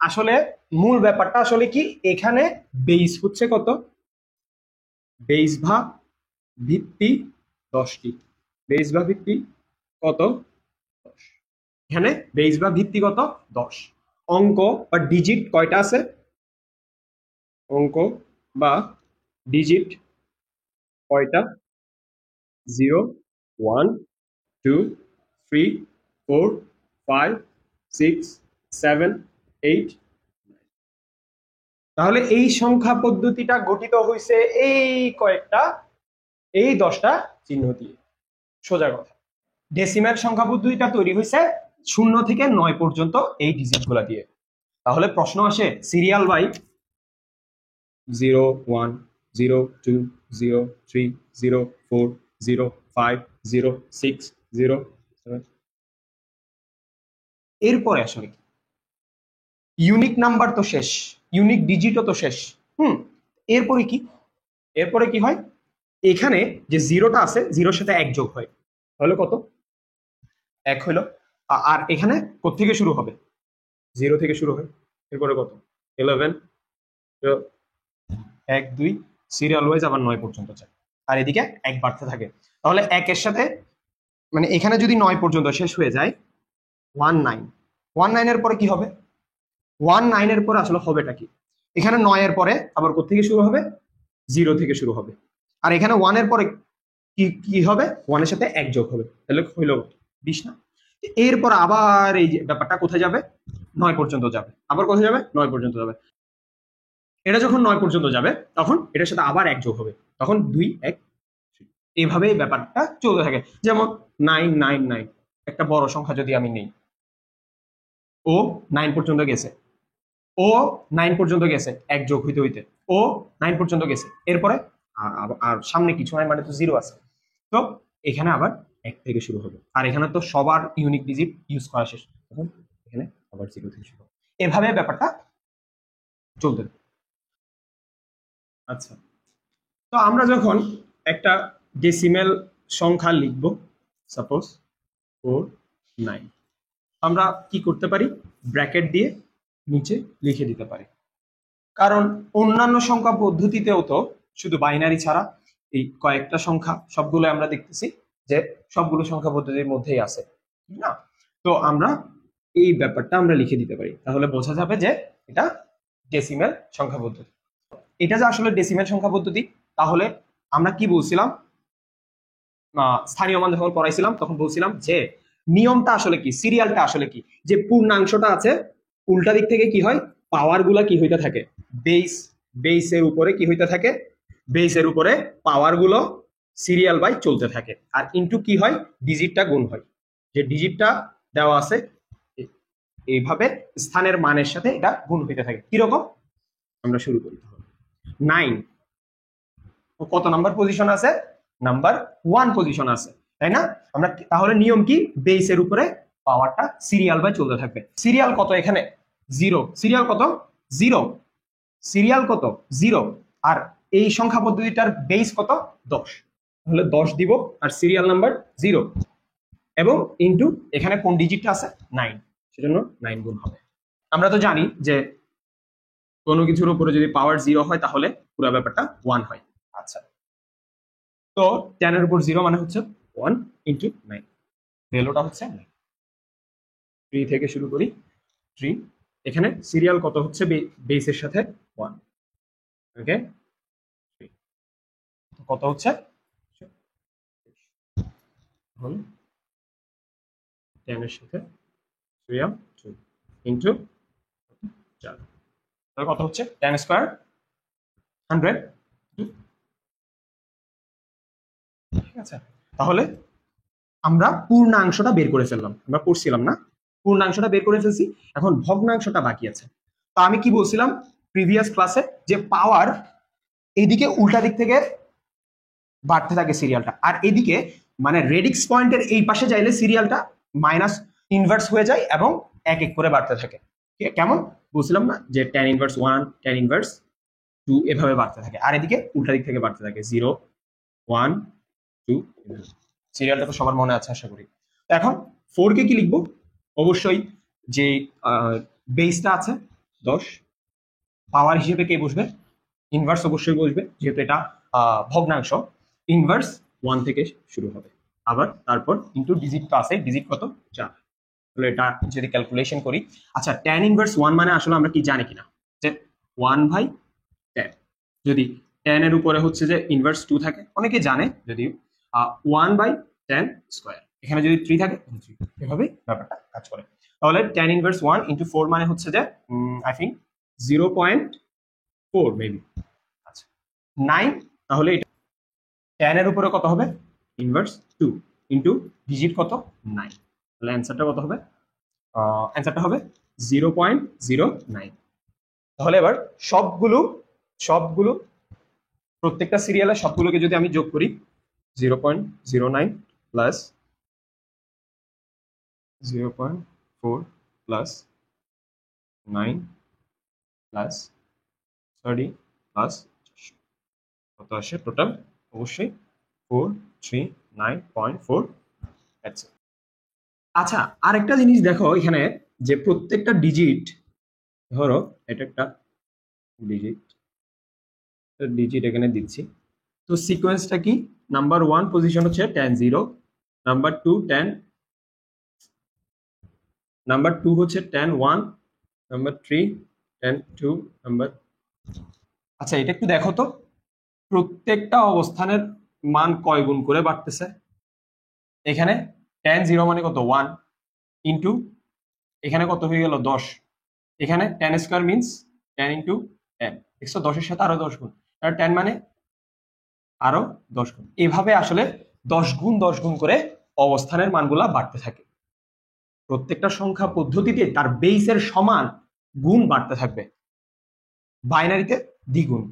আসলে মূল ব্যাপারটা আসলে কি, এখানে বেস হচ্ছে কত? বেস বা ভিত্তি 10টি। বেস বা ভিত্তি কত? 10। এখানে বেস বা ভিত্তি কত? 10। অঙ্ক বা ডিজিট কয়টা আছে? অঙ্ক বা ডিজিট কয়টা? 0, 1, 2, 3, 4, 5, 6, 7, 8। তাহলে এই সংখ্যা পদ্ধতিটা গঠিত হয়েছে এই 10টা চিহ্ন দিয়ে। সোজা কথা, ডেসিমেল সংখ্যা পদ্ধতিটা তৈরি হয়েছে 0 থেকে 9 পর্যন্ত এই ডিজিট গুলা দিয়ে। তাহলে প্রশ্ন আসে সিরিয়াল বাই 0, 1, 0, 2, 0, 3, 0, 4, 0, 5, 0, 6, 0, 7। এরপরে আসলে কি, ইউনিক নাম্বার তো শেষ, ইউনিক ডিজিটও তো শেষ। এরপরে কি হয়? এখানে যে 0টা আছে, 0-র সাথে 1 যোগ হয়, হলো কত? 1 হইলো। আর এখানে কোত্থেকে শুরু হবে? 0 থেকে শুরু হয়। এরপরে কত? 11, 1, 2, সিরিয়াল ওয়াইজ আবার 9 পর্যন্ত যায়, আর এদিকে 1 বাড়তে থাকে। তাহলে 1-এর সাথে, মানে এখানে যদি 9 পর্যন্ত শেষ হয়ে যায়, 19 এর পরে কি হবে? 19 এর পরে আসলে হবেটা কি? এখানে 9 এর পরে আবার কোত্থেকে শুরু হবে? 0 থেকে শুরু হবে। আর এখানে 1 এর পরে কি হবে? 1 এর সাথে 1 যোগ হবে, তাহলে হইল 20 না? এরপর আবার এই যে ব্যাপারটা কোথায় যাবে? 9 পর্যন্ত যাবে। আবার কোথায় যাবে? 9 পর্যন্ত যাবে। এটা যখন 9 পর্যন্ত যাবে তখন এটার সাথে আবার 1 যোগ হবে, তখন 2, 1। এইভাবে ব্যাপারটা চলতে থাকে। যেমন 999, একটা বড় সংখ্যা যদি আমি নেই, ও 9 পর্যন্ত গেছে, ও 9 পর্যন্ত গেছে 1 যোগ হইতে হইতে, ও 9 পর্যন্ত গেছে, এরপরে আর সামনে কিছু নাই, মানে তো 0 আছে। তো এখানে আবার 1 থেকে শুরু হবে, আর এখানে তো সবার ইউনিক ডিজিট ইউজ করা শেষ, তখন এখানে আবার 0 থেকে শুরু হবে। এভাবে ব্যাপারটা চলতে। আচ্ছা, তো আমরা যখন একটা ডেসিমেল সংখ্যা লিখব, সাপোজ 4, 9, আমরা কি করতে পারি? ব্র্যাকেট দিয়ে নিচে লিখে দিতে পারি, কারণ অন্যান্য সংখ্যা পদ্ধতিতেও তো শুধু বাইনারি ছাড়া এই কয়েকটা সংখ্যা, সবগুলো আমরা দেখতেছি যে সবগুলো সংখ্যা পদ্ধতির মধ্যেই আছে, ঠিক না? তো আমরা এই ব্যাপারটা আমরা লিখে দিতে পারি, তাহলে বোঝা যাবে যে এটা ডেসিমেল সংখ্যা পদ্ধতি। এটা যে আসলে ডেসিমেল সংখ্যা পদ্ধতি, তাহলে আমরা কি বলছিলাম? স্থানীয় মান যখন পড়াইছিলাম তখন বলছিলাম যে নিয়মটা আসলে কি, সিরিয়ালটা আসলে কি, যে পূর্ণাংশটা আছে উল্টা দিক থেকে কি হয়? পাওয়ার গুলা কি হইতে থাকে? বেসের উপরে কি হইতে থাকে? বেসের উপরে পাওয়ার গুলো সিরিয়াল বাই চলতে থাকে, আর ইনটু কি হয়? ডিজিটটা গুণ হয়। যে ডিজিটটা দেওয়া আছে এইভাবে স্থানের মানের সাথে এটা গুণ হইতে থাকে। কিরকম? আমরা শুরু করি। 9 কত নাম্বার পজিশন আছে? নাম্বার 1 পজিশন আছে, তাই না? আমরা তাহলে নিয়ম কি? বেসের উপরে পাওয়ারটা সিরিয়াল বাই চলতে থাকবে। সিরিয়াল কত এখানে? 0। সিরিয়াল কত? 0। সিরিয়াল কত? 0। আর এই সংখ্যা পদ্ধতিটার বেস কত? 10। তাহলে 10 দিব আর সিরিয়াল নাম্বার 0 এবং ইনটু এখানে কোন ডিজিটটা আছে 9, সেজন্য 9 গুণ হবে। আমরা তো জানি যে কোনো কিছুর উপরে যদি পাওয়ার 0 হয় তাহলে পুরো ব্যাপারটা 1 হয়। আচ্ছা, তো 10 এর উপর 0 মানে হচ্ছে 1 ইনটু 9, ভ্যালুটা হচ্ছে 9। 3 থেকে শুরু করি, 3, এখানে সিরিয়াল কত হচ্ছে বেসের সাথে 1, ওকে, কত হচ্ছে 10 এর সাথে সিরিয়াল 2 ইনটু 4, তাহলে কত হচ্ছে 10 স্কয়ার 100। ঠিক আছে, তাহলে আমরা পূর্ণাংশটা বের করে ফেললাম, আমরা পড়ছিলাম না, পূর্ণাংশটা বের করে ফেলছি, এখন ভগ্নাংশটা বাকি আছে। তো আমি কি বলছিলাম প্রিভিয়াস ক্লাসে, যে পাওয়ার এদিকে উল্টা দিক থেকে বাড়তে থাকে সিরিয়ালটা, আর এদিকে মানে রেডিক্স পয়েন্টের এই পাশে যাইলে সিরিয়ালটা মাইনাস ইনভার্স হয়ে যায় এবং এক এক করে বাড়তে থাকে। কেমন বলছিলাম না, যে tan ইনভার্স 1, tan ইনভার্স 2 এভাবে বাড়তে থাকে, আর এদিকে উল্টা দিক থেকে বাড়তে থাকে 0 1 2। সিরিয়ালটা তো সবার মনে আছে আশা করি। তো এখন 4 কে কি লিখবো, অবশ্যই যে বেসটা আছে 10, পাওয়ার হিসেবে কে বসবে, ইনভার্স অবশ্যই বসবে, যেহেতু এটা ভগ্নাংশ, ইনভার্স 1 থেকে শুরু হবে, আবার তারপর ইনটু ডিজিট তো আছে, ডিজিট কত 4। তাহলে এটা যদি ক্যালকুলেশন করি, আচ্ছা tan ইনভার্স 1 মানে আসলে আমরা কি জানি কিনা, যে 1/10, যদি tan এর উপরে হচ্ছে যে ইনভার্স 2 থাকে, অনেকে জানে যদিও, 1/10 স্কয়ার, এখানে যদি 3 থাকে 3, এভাবে ব্যাপারটা কাজ করে। তাহলে tan ইনভার্স 1 ইনটু 4 মানে হচ্ছে যে আই থিংক 0.4 মেবি। আচ্ছা 9, তাহলে এটা tan এর উপরে কত হবে ইনভার্স 2 ইনটু ডিজিট কত 9, তাহলে অ্যান্সারটা কত হবে, অ্যান্সারটা হবে 0.09। তাহলে এবার সবগুলো প্রত্যেকটা সিরিয়ালে সবগুলোকে যদি আমি যোগ করি, 0.09 প্লাস 0.4 প্লাস 9 প্লাস 30 প্লাস কত আসে টোটাল, অবশ্যই 439.4। আচ্ছা আরেকটা জিনিস দেখো এখানে, যে প্রত্যেকটা ডিজিট, ধরো এটা একটা ডিজিট, ডিজিট এখানে দিচ্ছি, তো সিকোয়েন্সটা কি, নাম্বার 1 পজিশন হচ্ছে tan 0, নাম্বার 2 হচ্ছে tan 1, নাম্বার 3 tan 2, নাম্বার, আচ্ছা এটা একটু দেখো তো প্রত্যেকটা অবস্থানের মান কয় গুণ করে বাড়তেছে। এখানে tan 0 মানে কত 1 ইনটু এখানে কত হয়ে গেল 10, এখানে tan square means tan into tan, 110 এর সাথে আরো 10 গুণ, আর tan মানে আরো 10 গুণ, এভাবে আসলে 10 গুণ 10 গুণ করে অবস্থানের মানগুলা বাড়তে থাকে। প্রত্যেকটা সংখ্যা পদ্ধতিতে তার বেসের সমান গুণ বাড়তে থাকবে। বাইনারিতে দ্বিগুণ,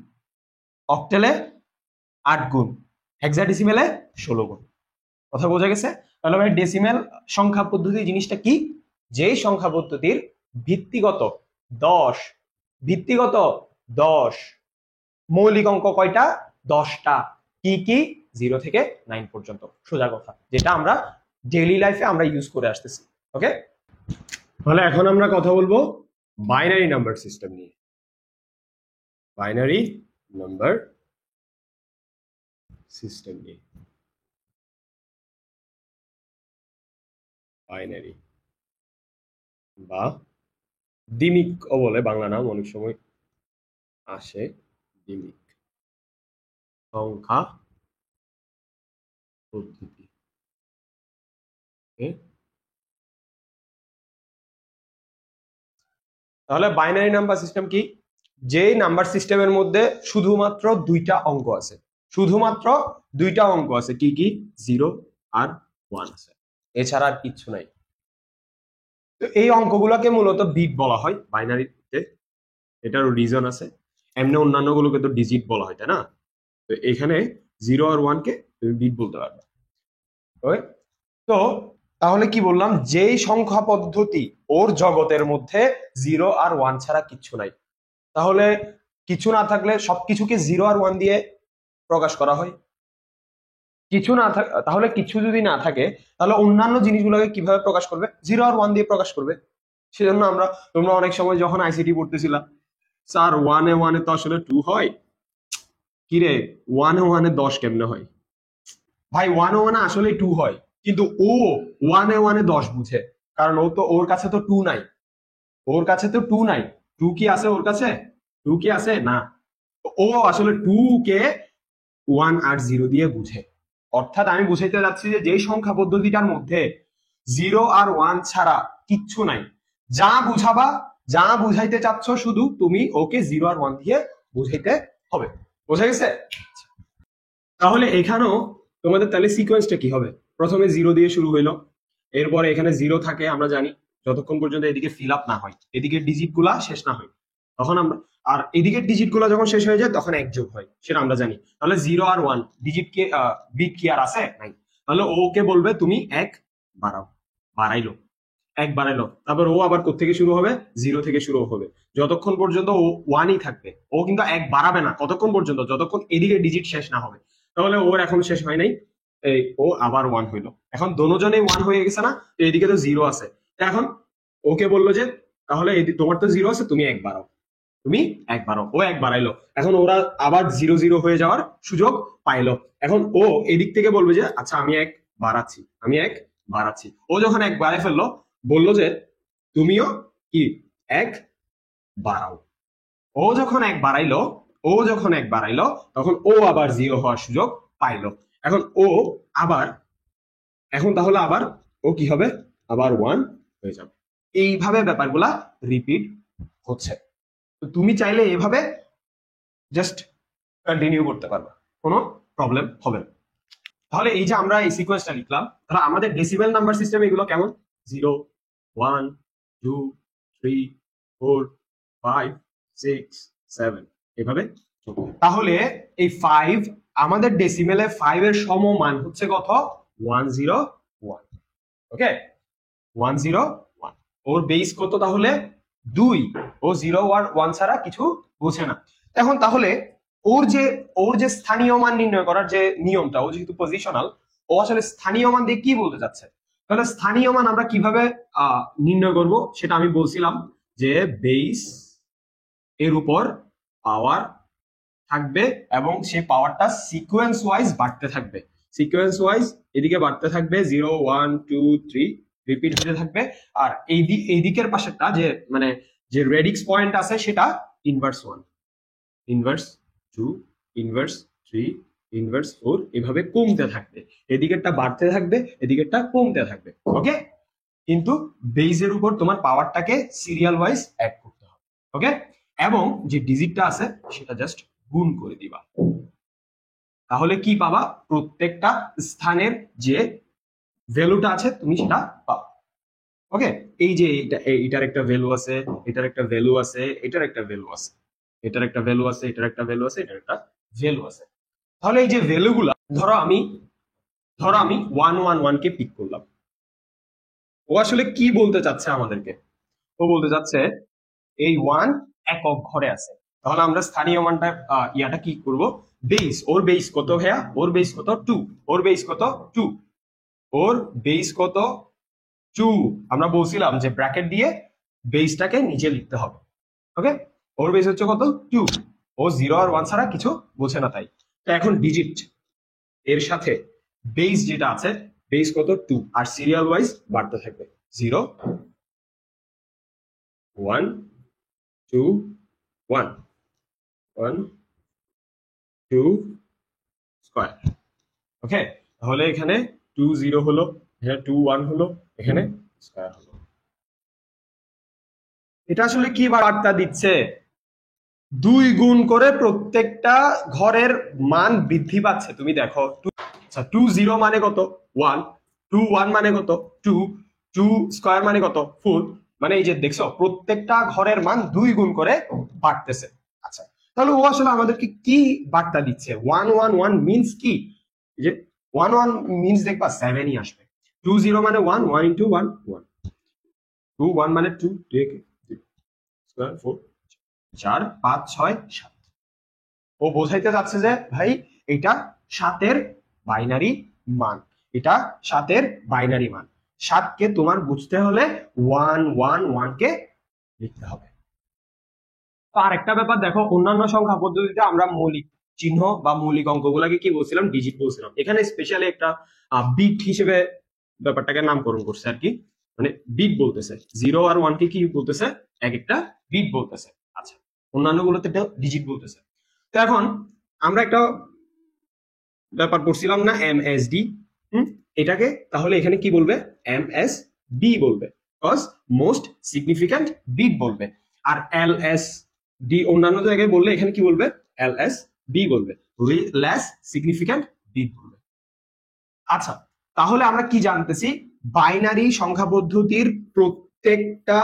অক্টেলে 8 গুণ, হেক্সাডেসিমেলে 16 গুণ। কথা বোঝা গেছে? তাহলে ভাই ডেসিমেল সংখ্যা পদ্ধতি জিনিসটা কি, যেই সংখ্যা পদ্ধতির ভিত্তিগত 10, ভিত্তিগত 10, মৌলিক অঙ্ক কয়টা 10টা, কি কি 0 থেকে 9 পর্যন্ত, সোজা কথা, যেটা আমরা ডেইলি লাইফে আমরা ইউজ করে আসতেছি। ওকে, তাহলে এখন আমরা কথা বলবো বাইনারি নাম্বার সিস্টেম নিয়ে। বাইনারি নাম্বার সিস্টেম নিয়ে, বাইনারি বা দ্বিমিক বলে, বাংলা নাম অনেক সময় আসে, দ্বিমিক সংখ্যা পদ্ধতি। তাহলে বাইনারি নাম্বার সিস্টেম কি, যে নাম্বার সিস্টেমের মধ্যে শুধুমাত্র দুইটা অঙ্ক আছে, শুধুমাত্র দুইটা অঙ্ক আছে, কি কি 0 আর 1 আছে, এছাড়া আর কিচ্ছু নাই। তো এই অঙ্কগুলোকে মূলত বিট বলা হয় বাইনারিতে, এটারও রিজন আছে, এমনি অন্যান্য গুলোকে তো ডিজিট বলা হয় তাই না, তো এখানে 0 আর 1 কে তুমি বিট বলতে পারবে। তো তাহলে কি বললাম, যেই সংখ্যা পদ্ধতি ওর জগতের মধ্যে 0 আর 1 ছাড়া কিচ্ছু নাই, তাহলে কিছু না থাকলে সবকিছুকে 0 আর 1 দিয়ে প্রকাশ করা হয়। কিছু না তাহলে কিছু যদি না থাকে তাহলে অন্যান্য জিনিসগুলোকে কিভাবে প্রকাশ করবে? 0 আর 1 দিয়ে প্রকাশ করবে। সেজন্য তোমরা অনেক সময় যখন আইসিটি পড়তেছিলা, স্যার 1 এ তো আসলে 2 হয়, কিরে 1 এ 10 কেমনে হয়? ভাই 1 আসলে 2 হয়, কিন্তু ও 1 এ 10 বুঝে, কারণ ওর কাছে তো 2 নাই। ওর কাছে তো 2 নাই। 2 কি আছে ওর কাছে? 2 কি আছে? না। ও আসলে 2 কে 1 আর 0 দিয়ে বুঝে। অর্থাৎ আমি বুঝাইতে যাচ্ছি যে যেই সংখ্যা পদ্ধতিটার মধ্যে 0 আর 1 ছাড়া কিচ্ছু নাই, যা বুঝাবা, যা বুঝাইতে চাচ্ছ শুধু তুমি ওকে 0 আর 1 দিয়ে বুঝাইতে হবে। বোঝা গেছে? তাহলে এখানেও তোমাদের তাহলে সিকোয়েন্সটা কি হবে? প্রথমে 0 দিয়ে শুরু হইলো, এরপরে এখানে 0 থাকে আমরা জানি, যতক্ষণ পর্যন্ত এদিকে ফিল আপ না হয়, এদিকে ডিজিট গুলা শেষ না হয়, তখন আমরা, আর এদিকের ডিজিট গুলা যখন শেষ হয়ে যায় তখন এক যোগ হয়, সেটা আমরা জানি। তাহলে 0 আর 1 ডিজিট কে বিট কি আর আছে? নাই। তাহলে ওকে বলবে তুমি 1 বাড়াও, বাড়াইলো, 1 বাড়াইলো, তারপর ও আবার কোত্থেকে শুরু হবে? 0 থেকে শুরু হবে, যতক্ষণ পর্যন্ত ও 1ই থাকবে। ও কিন্তু 1 বাড়াবে না কতক্ষণ পর্যন্ত? যতক্ষণ এদিকে ডিজিট শেষ না হবে। তাহলে ওর এখন শেষ হয় নাই, এই ও আবার 1 হইলো, এখন দোনোজনেই 1 হয়ে গেছে না? তো এদিকে তো 0 আছে, এখন ওকে বললো যে তাহলে তোমার তো 0 আছে, তুমি 1 বাড়াও, তুমি 1 বাড়াও। ও 1 বাড়াইলো, এখন ওরা আবার 0 0 হয়ে যাওয়ার সুযোগ পাইলো। এখন ও এদিক থেকে বলবে যে আচ্ছা আমি 1 বাড়াচ্ছি, আমি 1 বাড়াচ্ছি। ও যখন 1 বাড়াই ফেললো, বললো যে তুমিও কি 1 বাড়াও। ও যখন 1 বাড়াইলো, ও যখন 1 বাড়াইলো, তখন ও আবার 0 হওয়ার সুযোগ পাইলো। এখন ও আবার, এখন তাহলে আবার ও কি হবে? আবার 1 হয়ে যাবে। এইভাবে ব্যাপারগুলা রিপিট হচ্ছে। তো তুমি চাইলে এভাবে জাস্ট কন্টিনিউ করতে পারবা, কোনো প্রবলেম হবে না। তাহলে এই যে আমরা এই সিকোয়েন্সটা লিখলাম, তাহলে আমাদের ডেসিবেল নাম্বার সিস্টেম এগুলো কেমন? 0 1 2 3 4 5 6 7 এভাবে। তাহলে এই 5 আমাদের ডেসিমেলে 5 এর সমমান হচ্ছে কত? 101। ওকে, 101। ওর বেস কত তাহলে? 2। ও 0 আর 1 ছাড়া কিছু বোঝে না। এখন তাহলে ওর যে স্থানীয় মান নির্ণয় করার যে নিয়মটা, ও যেহেতু পজিশনাল, ও আসলে স্থানীয় মান দিয়ে কি বলতে চাচ্ছে? তাহলে স্থানীয় মান আমরা কিভাবে নির্ণয় করব সেটা আমি বলছিলাম যে বেস এর উপর পাওয়ার থাকবে এবং সেই পাওয়ারটা সিকোয়েন্স ওয়াইজ বাড়তে থাকবে। সিকোয়েন্স ওয়াইজ এদিকে বাড়তে থাকবে, 0 1 2 3 রিপিট হতে থাকবে। আর এই দিকের পাশেরটা যে মানে যে রেডিক্স পয়েন্ট আছে সেটা ইনভার্স 1, ইনভার্স 2, ইনভার্স 3, ইনভার্স 4 এভাবে কমতে থাকবে। এদিকেরটা বাড়তে থাকবে, এদিকেরটা কমতে থাকবে। ওকে, কিন্তু বেজের উপর তোমার পাওয়ারটাকে সিরিয়াল ওয়াইজ অ্যাড করতে হবে। ওকে, এবং যে ডিজিটটা আছে সেটা জাস্ট গুণ করে দিবা, তাহলে কি পাবা? প্রত্যেকটা স্থানের যে ভ্যালুটা আছে তুমি সেটা পাবা। ওকে, এই যে এটার একটা ভ্যালু আছে, এটার একটা ভ্যালু আছে, এটার একটা ভ্যালু আছে, এটার একটা ভ্যালু আছে, এটার একটা ভ্যালু আছে, এটার একটা ভ্যালু আছে। তাহলে এই যে ভ্যালুগুলা, ধরো আমি 111 কে পিক করলাম। ও আসলে কি বলতে চাচ্ছে আমাদেরকে? ও বলতে চাচ্ছে এই 1 একক ঘরে আছে। তাহলে আমরা স্থানীয় মানটা ইয়াটা কি করব? বেস, ওর বেস কত ভাইয়া? ওর বেস কত? 2। ওর বেস কত? 2। ওর বেস কত? 2। আমরা বলছিলাম যে ব্র্যাকেট দিয়ে বেসটাকে নিচে লিখতে হবে। ওকে, ওর বেস হচ্ছে কত? 2। ও 0 আর 1 ছাড়া কিছু বোঝে না তাই। তো এখন ডিজিট এর সাথে বেস যেটা আছে, বেস কত? 2, আর সিরিয়াল ওয়াইজ বাড়তে থাকবে, 0 1 2 1 1 2 স্কয়ার। ওকে, তাহলে এখানে 2 0 হলো, এখানে 2 1 হলো, এখানে স্কয়ার হলো। এটা আসলে কি বার্তা দিচ্ছে? 2 গুণ করে প্রত্যেকটা ঘরের মান বৃদ্ধি পাচ্ছে। তুমি দেখো, আচ্ছা 2 0 মানে কত? 1, 2 1 মানে কত? 2, 2 স্কয়ার মানে কত? 4। মানে এই যে দেখছো প্রত্যেকটা ঘরের মান 2 গুণ করে বাড়তেছে। আচ্ছা, তাহলে ও আসলে আমাদেরকে কি বার্তা দিচ্ছে? 111 মিন্স কি? যে 11 মিন্স দেখবা 7ই আসবে। 2 0 মানে 1, 1 ইন্টু 1 1, 2 1 মানে 2, 2 স্কয়ার 4 4 5 6 7। ও বোঝাইতে যাচ্ছে যে ভাই এটা 7 এর বাইনারি মান, এটা 7-এর বাইনারি মান। 7কে তোমার বুঝতে হলে 111 কে লিখতে হবে। তো আরেকটা ব্যাপার দেখো, অন্যান্য সংখ্যা পদ্ধতিতে আমরা মৌলিক চিহ্ন বা মৌলিক অঙ্কগুলোকে কি বলছিলাম, ডিজিট বলছিলাম। এখানে স্পেশালি একটা বিট হিসেবে ব্যাপারটাকে নামকরণ করছে আর কি, মানে বিট বলতেছে, 0 আর 1 কে কি বলতেছে, এক একটা বিট বলতেছে। আচ্ছা, অন্যান্য গুলোতে ডিজিট বলতেছে। তো এখন আমরা একটা ব্যাপার পড়ছিলাম না, MSD, এটাকে তাহলে এখানে কি বলবে, MSB বলবে, কজ মোস্ট সিগনিফিক্যান্ট বিট বলবে। আর LSD অন্যান্য জায়গায় বললে এখানে কি বলবে, LSB বলবে, লেস সিগনিফিক্যান্ট বিট বলবে। আচ্ছা, তাহলে আমরা কি জানতেছি, বাইনারি সংখ্যা পদ্ধতির প্রত্যেকটা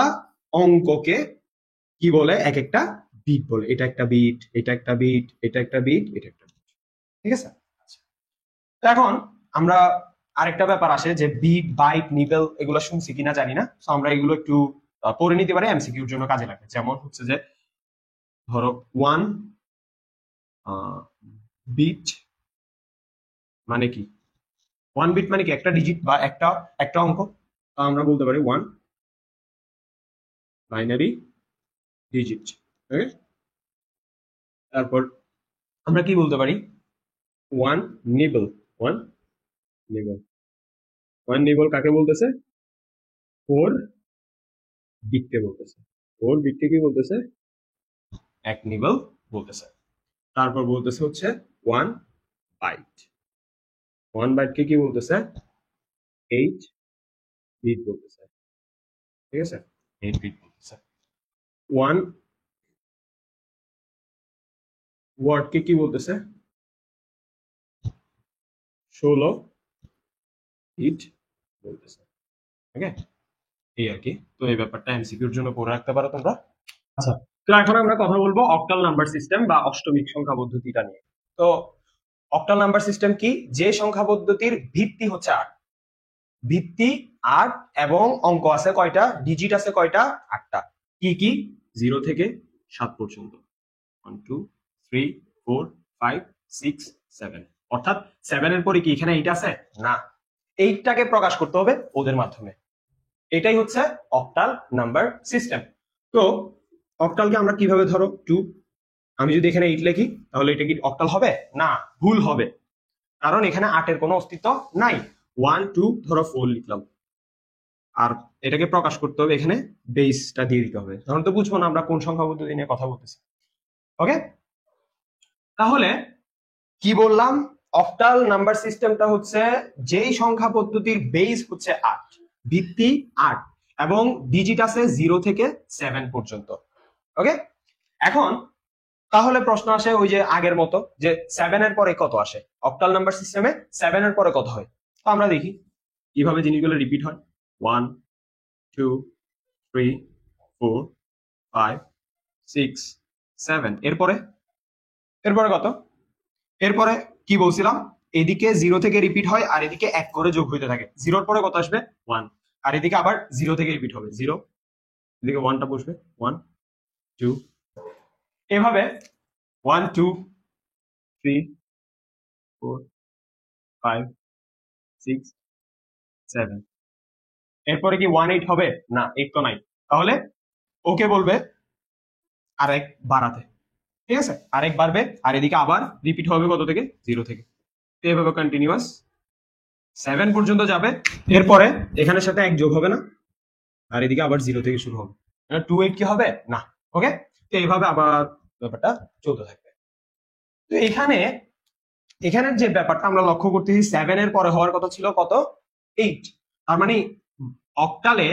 অঙ্ককে কি বলে, এক একটা বিট বলে। এটা একটা বিট, এটা একটা বিট, এটা একটা বিট, এটা একটা বিট, ঠিক আছে। তো এখন আমরা আরেকটা ব্যাপার আসে যে বিট, বাইট, নিবেল এগুলো শুনছি কিনা জানি না, তো আমরা এগুলো একটু পড়ে নিতে পারি, এমসিকিউর জন্য কাজে লাগে। যেমন হচ্ছে যে ধরো 1 বিট মানে কি, 1 বিট মানে কি একটা ডিজিট বা একটা একটা অঙ্ক। তো আমরা বলতে পারি 1 বাইনারি ডিজিট। তারপর আমরা কি বলতে পারি, 1 নিবল, 1 নিবল। 1 নিবল কাকে বলতেছে, 4 বিটকে বলতেছে। 4 বিটকে কি বলতেছে, এক নিবল বলতেছে। তারপর বলতেছে হচ্ছে 1 বাইট। 1 বাইটকে কি বলতেছে, 8 বিট বলতেছে, ঠিক আছে, 8 বিট বলতেছে। 1 ওয়ার্ডকে কি বলতেছে, 16 বিট বলতেছে। ওকে, এই আর কি। তো এই ব্যাপারটা এমসিকিউর জন্য পড়ে রাখতে পারো তোমরা। আচ্ছা, তো এখন আমরা কথা বলবো অক্টাল নাম্বার সিস্টেম বা অষ্টমিক সংখ্যা পদ্ধতিটা নিয়ে। তো অক্টাল নাম্বার সিস্টেম কি, যে সংখ্যা পদ্ধতির ভিত্তি হচ্ছে 8, ভিত্তি 8 এবং অঙ্ক আছে কয়টা, ডিজিট আছে কয়টা, 8টা। কি কি, 0 থেকে 7 পর্যন্ত, 1 2 3 4 5 6 7। অর্থাৎ 7 এর পরে কি এখানে 8 আছে, না, 8টাকে প্রকাশ করতে হবে ওদের মাধ্যমে। এটাই হচ্ছে অক্টাল নাম্বার সিস্টেম। তো অক্টালকে আমরা কিভাবে, ধরো 2, আমি যদি এখানে 8 লিখি তাহলে এটা কি অক্টাল হবে, না, ভুল হবে, কারণ এখানে 8 এর কোনো অস্তিত্ব নাই। 1 2 ধরো 4 লিখলাম, আর এটাকে প্রকাশ করতে হবে এখানে বেসটা দিয়ে দিতে হবে, তখন তো বুঝবো না আমরা কোন সংখ্যা পদ্ধতি নিয়ে কথা বলতেছি। ওকে, তাহলে কি বললাম, অক্টাল নাম্বার সিস্টেমটা হচ্ছে যেই সংখ্যা পদ্ধতির বেস হচ্ছে 8, ভিত্তি 8 এবং ডিজিট আছে 0 থেকে 7 পর্যন্ত। ওকে, এখন তাহলে প্রশ্ন আসে ওই যে আগের মতো, যে 7 এর পরে কত আসে, অক্টাল নাম্বার সিস্টেমে 7 এর পরে কত হয়। তো আমরা দেখি কিভাবে জিনিসগুলো রিপিট হয়। 1 2 3 4 5 6 7, এরপরে এরপরে কত, এরপরে কি বলছিলাম, এদিকে 0 থেকে রিপিট হয় আর এদিকে 1 করে যোগ হইতে থাকে। 0 পরে কত আসবে, 1, আর এদিকে আবার 0 থেকে রিপিট হবে 0, এদিকে 1টা বসবে, 1 2, এভাবে 1 2 3 4 5 6 7। এরপরে কি 1 8 হবে, না, 8 তো নাই, তাহলে ওকে বলবে আরেক বাড়াতে, ঠিক আছে, আরেক বাড়বে, আর এদিকে আবার রিপিট হবে কত থেকে, 0 থেকে। তো এভাবে কন্টিনিউয়াস 7 পর্যন্ত যাবে। এরপরে এখানের সাথে 1 যোগ হবে না, আর এদিকে আবার 0 থেকে শুরু হবে, 2 8 কি হবে, না। ওকে, তো এইভাবে আবার ব্যাপারটা চলতে থাকবে। তো এখানে এখানের যে ব্যাপারটা আমরা লক্ষ্য করতেছি, 7 এর পরে হওয়ার কথা ছিল কত, 8। তার মানে অক্টালে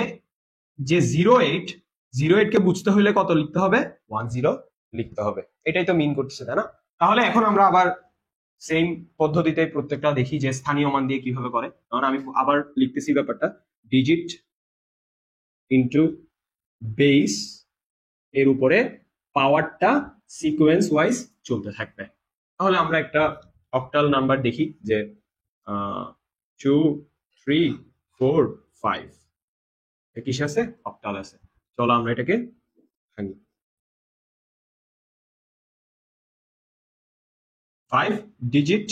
যে 0 8 কে বুঝতে হলে কত লিখতে হবে, 10 লিখতে হবে। এটাই তো মিন করতেছে, তাই না। তাহলে এখন আমরা আবার সেম পদ্ধতিতে প্রত্যেকটা দেখি যে স্থানীয় মান দিয়ে কিভাবে করে। কারণ আমি আবার লিখতেছি ব্যাপারটা, ডিজিট ইনটু বেস, এর উপরে পাওয়ারটা সিকোয়েন্স ওয়াইজ চলতে থাকবে। তাহলে আমরা একটা অক্টাল নাম্বার দেখি যে 2 3 4 5 কিসে আছে, অক্টাল আছে। চলো আমরা এটাকে ভাঙি। 5 ডিজিট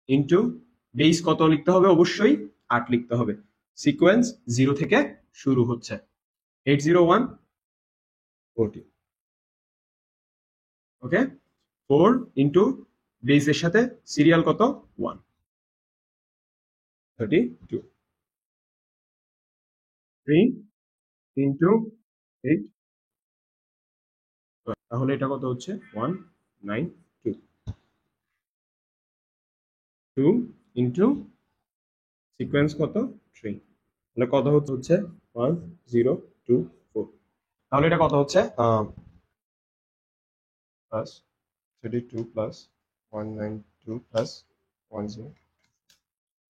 ইনটু বেস কত লিখতে হবে? অবশ্যই 8 লিখতে হবে। সিকোয়েন্স 0 থেকে শুরু হচ্ছে। 80140, ওকে। 4 ইন্টু বেসের সাথে সিরিয়াল কত? 1, 32। 3 ইন্টু 8, তাহলে এটা কত হচ্ছে? 192। 2 ইন্টু সিকোয়েন্স কত? 3, তাহলে কত হচ্ছে? 1024। তাহলে এটা কত হচ্ছে? প্লাস 32 প্লাস 192 প্লাস 10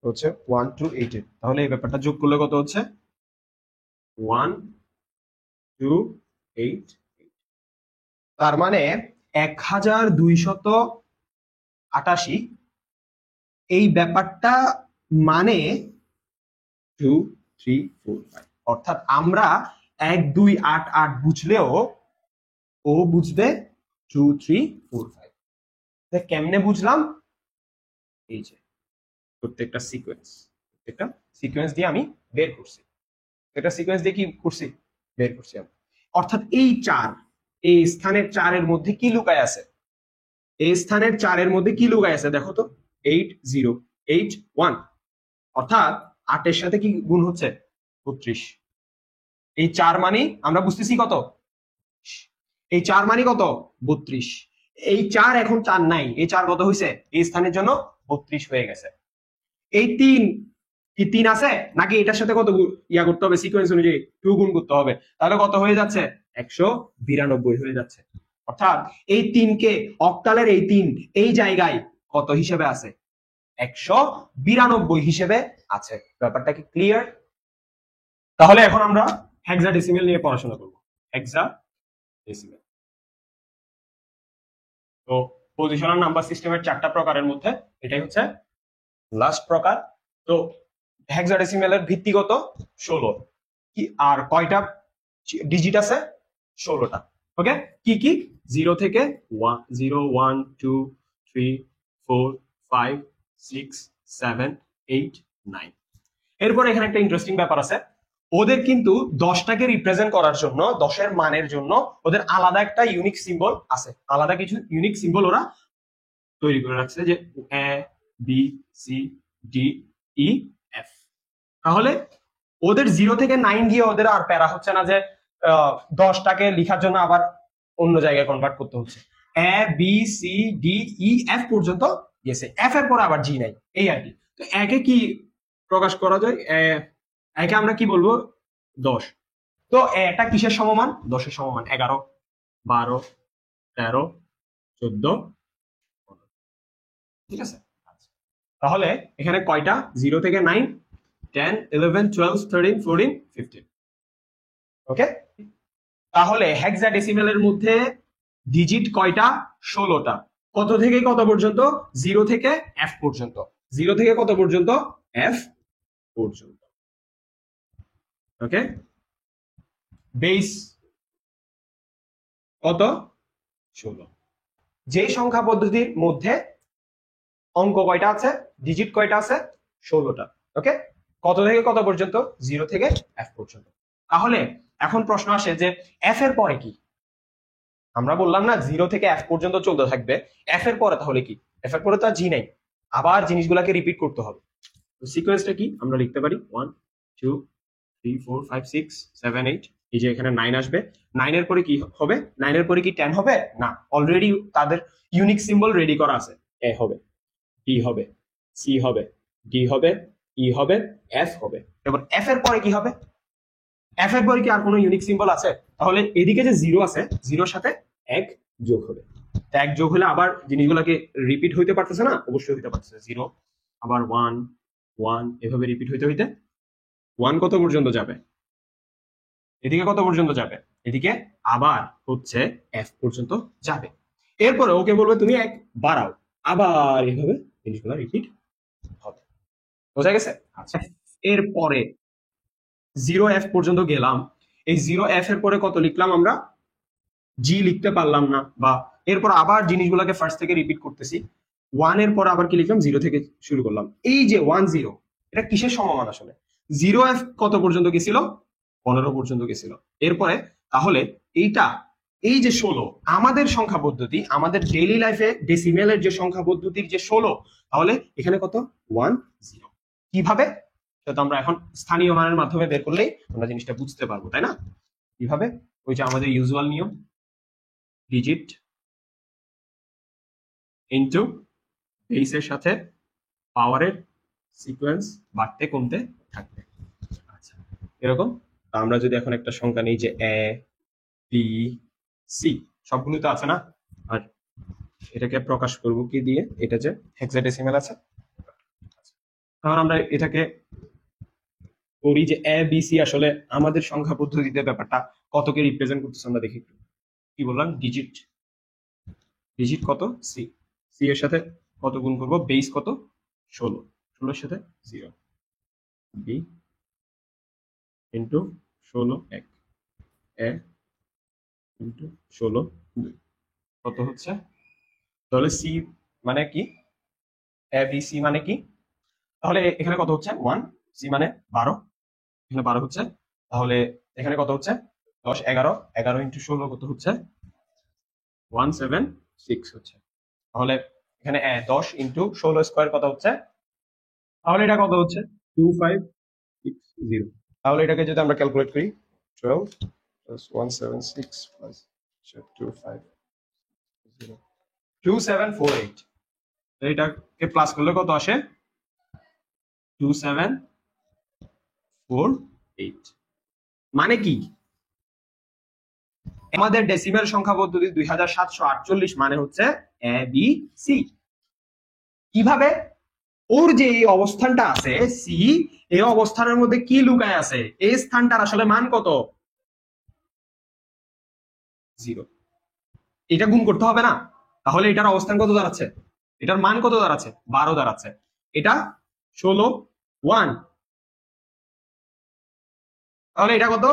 হচ্ছে 1288। তাহলে এই ব্যাপারটা যোগ করলে কত হচ্ছে? 1288। তার মানে 1288 এই ব্যাপারটা মানে 2345। অর্থাৎ আমরা 1288 বুঝলেও ও বুঝবে 2345। কেমনে বুঝলাম? এই যে প্রত্যেকটা সিকোয়েন্স দিয়ে আমি বের করছি। এটা সিকোয়েন্স দিয়ে কি করছি? বের করছি আমি। অর্থাৎ এই এই স্থানের 4-এর মধ্যে কি লুকায় আছে? এই স্থানের 4-এর মধ্যে কি লুকায় আছে দেখো তো। 8081, অর্থাৎ 8-এর সাথে কি গুণ হচ্ছে? 32। এই 4 মানে আমরা বুঝতেছি কত? এই 4 মানে কত? 32। এই 4 এখন 4 নাই, এই 4 কত হয়েছে? এই স্থানের জন্য 32 হয়ে গেছে। এই 3 কি 3 আছে নাকি? এটার সাথে কত ইয়া করতে হবে? সিকোয়েন্স অনুযায়ী 2 গুণ করতে হবে। তাহলে কত হয়ে যাচ্ছে? 192 হয়ে যাচ্ছে। অর্থাৎ এই 3 কে অক্টালের এই 3 এই জায়গায় কত হিসেবে আছে? 192 হিসেবে আছে। ব্যাপারটা কি ক্লিয়ার? তাহলে এখন আমরা হেক্সাডেসিমেল নিয়ে পড়াশোনা করব। হেক্সাডেসিমেল তো পজিশনাল নাম্বার সিস্টেমের 4টা প্রকারের মধ্যে এটাই হচ্ছে লাস্ট প্রকার। তো হেক্সাডেসিমেলের ভিত্তি কত? 16। কি আর কয়টা ডিজিট আছে? 16টা। ওকে, কি কি? 0 থেকে 0 1 2 3 4 5 6 7 8 9। এরপর এখানে একটা ইন্টারেস্টিং ব্যাপার আছে। ওদের কিন্তু 10টাকে রিপ্রেজেন্ট করার জন্য, 10-এর মানের জন্য ওদের আলাদা একটা ইউনিক সিম্বল আছে। আলাদা কিছু ইউনিক সিম্বল ওরা তৈরি করে রাখছে, যে A B C D E F. তাহলে ওদের 0 থেকে 9 গিয়ে ওদের আর প্যারা হচ্ছে না যে 10টাকে লেখার জন্য আবার অন্য জায়গায় কনভার্ট করতে হচ্ছে। A B C D E F পর্যন্ত গেছে, এফ এর পরে আবার জি নাই, এই আর কি। তো একে কি প্রকাশ করা যায়? একে আমরা কি বলবো? 10। তো এটা কিসের সমমান? 10-এর সমমান। 11 12 13 14 15। ঠিক আছে। তাহলে এখানে কয়টা? 0 থেকে 9 10 11 12 13 14 15। ওকে, তাহলে হেক্সাডেসিমেলের মধ্যে ডিজিট কয়টা? 16টা। কত থেকে কত পর্যন্ত? 0 থেকে এফ পর্যন্ত। 0 থেকে কত পর্যন্ত? এফ পর্যন্ত। ওকে, বেস কত? 16। যে সংখ্যা পদ্ধতির মধ্যে অঙ্ক কয়টা আছে? ডিজিট কয়টা আছে? 16টা। ওকে, কত থেকে কত পর্যন্ত? 0 থেকে এফ পর্যন্ত। তাহলে এখন প্রশ্ন আসে যে এফ এর পরে কি? আমরা বললাম না 0 থেকে এফ পর্যন্ত চলতে থাকবে, এফ এর পরে তাহলে কি? এফ এর পরে তো আর জি নাই, আবার জিনিসগুলোকে রিপিট করতে হবে। তো সিকোয়েন্সটা কি? আমরা লিখতে পারি 1 2 3 4 5 6 7 8। এই যে এখানে 9 আসবে। 9 এর পরে কি হবে? 9 এর পরে কি 10 হবে? না, অলরেডি তাদের ইউনিক সিম্বল রেডি করা আছে। এ হবে, টি হবে, সি হবে, ডি হবে, ই হবে, এফ হবে। এবার এফ এর পরে কি হবে? এফ এর পরে কি আর কোনো ইউনিক সিম্বল আছে? তাহলে এদিকে যে 0 আছে, 0-র সাথে 1 যোগ হবে। 1 যোগ হলে আবার জিনিসগুলোকে রিপিট হইতে পারতেছে না? অবশ্যই হইতে পারতেছে। 0 আবার 1 1 এভাবে রিপিট হইতে হইতে 1 কত পর্যন্ত যাবে? এদিকে কত পর্যন্ত যাবে? এদিকে আবার হচ্ছে এফ পর্যন্ত যাবে। এরপরে ওকে বলবে তুমি 1 বাড়াও, আবার এভাবে জিনিসগুলো রিপিট হবে। বোঝা গেছে? আচ্ছা, এরপরে 0f পর্যন্ত গেলাম। এই 0f এর পরে কত লিখলাম আমরা? জি লিখতে পারলাম না, বা এরপর আবার জিনিসগুলোকে ফার্স্ট থেকে রিপিট করতেছি। ওয়ান এর পর আবার কি লিখলাম, 0 থেকে শুরু করলাম। এই যে 10, এটা কিসের সমমান আসলে? 0f কত পর্যন্ত গেছিল? 15 পর্যন্ত গেছিল। এরপরে তাহলে এইটা, এই যে 16 আমাদের সংখ্যা পদ্ধতি, আমাদের ডেইলি লাইফে ডেসিমেলের যে সংখ্যা পদ্ধতির যে 16, তাহলে এখানে কত? 10। কিভাবে? সেটা তো আমরা এখন স্থানীয় মানের মাধ্যমে বের করলেই আমরা জিনিসটা বুঝতে পারবো, তাই না? কিভাবে? ওই যে আমাদের ইউজুয়াল নিয়ম, ডিজিট ইনটু বেসের সাথে পাওয়ারের সিকোয়েন্স বাড়তে কমতে থাকবে। আচ্ছা, এরকম। আমরা যদি এখন একটা সংখ্যা নিই যে এ বি সি, সবগুলো তো আছে না, আর এটাকে প্রকাশ করব কি দিয়ে? এটা যে হেক্সাডেসিমাল আছে, কারণ আমরা এটাকে করি যে এ বি সি আসলে আমাদের সংখ্যা পদ্ধতিতে ব্যাপারটা কতকে রিপ্রেজেন্ট করতেছে আমরা দেখি একটু। কি বললাম? ডিজিট, ডিজিট কত? সি, সি এর সাথে কত গুণ করব? বেস কত? 16, 16 এর সাথে 0, বি ইন্টু 16 1, এ ইন্টু 16 2, কত হচ্ছে? তাহলে সি মানে কি? এ বি সি মানে কি? তাহলে এখানে কত হচ্ছে? 1, সি মানে 12, এখানে 12 হচ্ছে। তাহলে এখানে কত হচ্ছে? 10 11, 11 ইন্টু 16 কত হচ্ছে? 176 হচ্ছে। তাহলে এখানে 10 ইন্টু 16 স্কোয়ার কত হচ্ছে? তাহলে এটা কত হচ্ছে? 2560। তাহলে এটাকে যদি আমরা ক্যালকুলেট করি, 12 plus 176 plus 2560, 2748, এটাকে প্লাস করলে কত আসে? 2748। মানে কি? আমাদের ডেসিমেল সংখ্যা পদ্ধতি 2748 মানে হচ্ছে এ বি সি। কিভাবে? ওর যে এই অবস্থানটা আছে সি, এই অবস্থানের মধ্যে কি লুকায় আছে? এই স্থানটার আসলে মান কত? 0। এটা গুণ করতে হবে না? তাহলে এটার অবস্থান কত দাঁড়াচ্ছে? এটার মান কত দাঁড়াচ্ছে? 12 দাঁড়াচ্ছে। এটা 16 1, তাহলে এটা কত?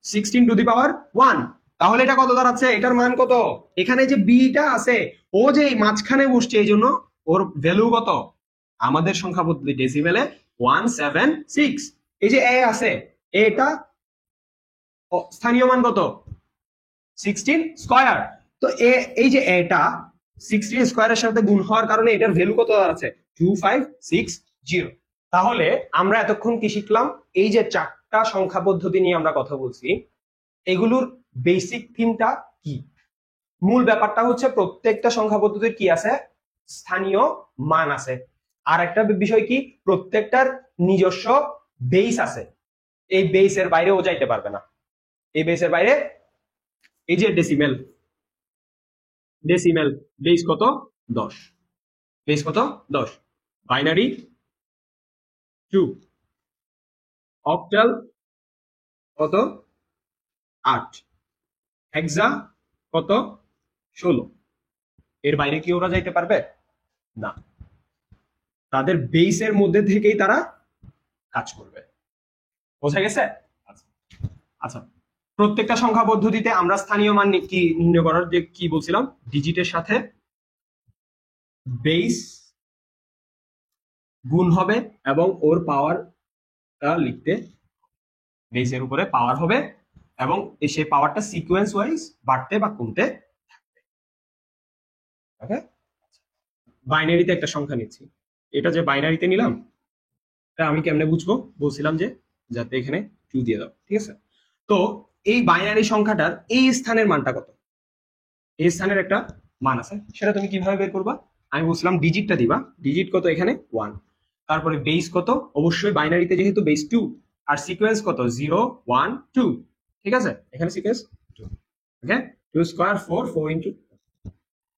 16 টু দি পাওয়ার 1। তাহলে এটা কত দাঁড়াচ্ছে? এটার মান কত? এখানে যে বিটা আছে, ও যে মাঝখানে বসছে, এই জন্য ওর ভ্যালু কত? আমাদের সংখ্যা পদ্ধতি ডেসিমেলে 176। এই যে এ আছে, এটা স্থানীয় মান কত? 16 স্কয়ার। তো এই যে এটা 16 স্কয়ারের সাথে গুণ হওয়ার কারণে এটার ভ্যালু কত দাঁড়াচ্ছে? 2560। তাহলে আমরা এতক্ষণ কি শিখলাম? এই যে চারটা সংখ্যা পদ্ধতি নিয়ে আমরা কথা বলছি, এগুলোর বেসিক থিমটা কি? মূল ব্যাপারটা হচ্ছে প্রত্যেকটা সংখ্যা পদ্ধতির কি আছে? স্থানীয় মান আছে। আর একটা বিষয় কি? প্রত্যেকটার নিজস্ব বেস আছে। এই বেসের বাইরে ও যাইতে পারবে না। এই বেসের বাইরে, এই যে ডেসিমেল, ডেসিমেল বেস কত? 10, বেস কত? 10, বাইনারি 2, অক্টাল কত? 8, হেক্সা কত? 16। এর বাইরে কি ওরা যাইতে পারবে? না। তাদের বেসের মধ্যে থেকেই তারা কাজ করবে। বোঝা গেছে? আচ্ছা আচ্ছা, প্রত্যেকটা সংখ্যা পদ্ধতিতে আমরা স্থানীয় মান কি নির্ণয় করার যে কি বলছিলাম, ডিজিটের সাথে বেস গুণ হবে এবং ওর পাওয়ারটা লিখতে, বেসের উপরে পাওয়ার হবে এবং সেই পাওয়ারটা সিকোয়েন্স ওয়াইজ বাড়তে বা কমতে থাকবে। ওকে, বাইনারিতে একটা সংখ্যা নিচ্ছি, এটা যে বাইনারিতে নিলাম, এটা আমি কেমনে বুঝবো? বলছিলাম যে যাতে এখানে 2 দিয়ে দাও, ঠিক আছে? তো এই বাইনারি সংখ্যাটার এই স্থানের মানটা কত? এই স্থানের একটা মান আছে, সেটা তুমি কিভাবে বের করবা? আমি বলছিলাম ডিজিটটা দিবা। ডিজিট কত? এখানে 1। তারপরে বেস কত? অবশ্যই বাইনারিতে যেহেতু বেস 2, আর সিকোয়েন্স কত? 0 1 2, ঠিক আছে? এখানে সিকোয়েন্স 2। ওকে, 2 স্কয়ার 4, 4 ইনটু,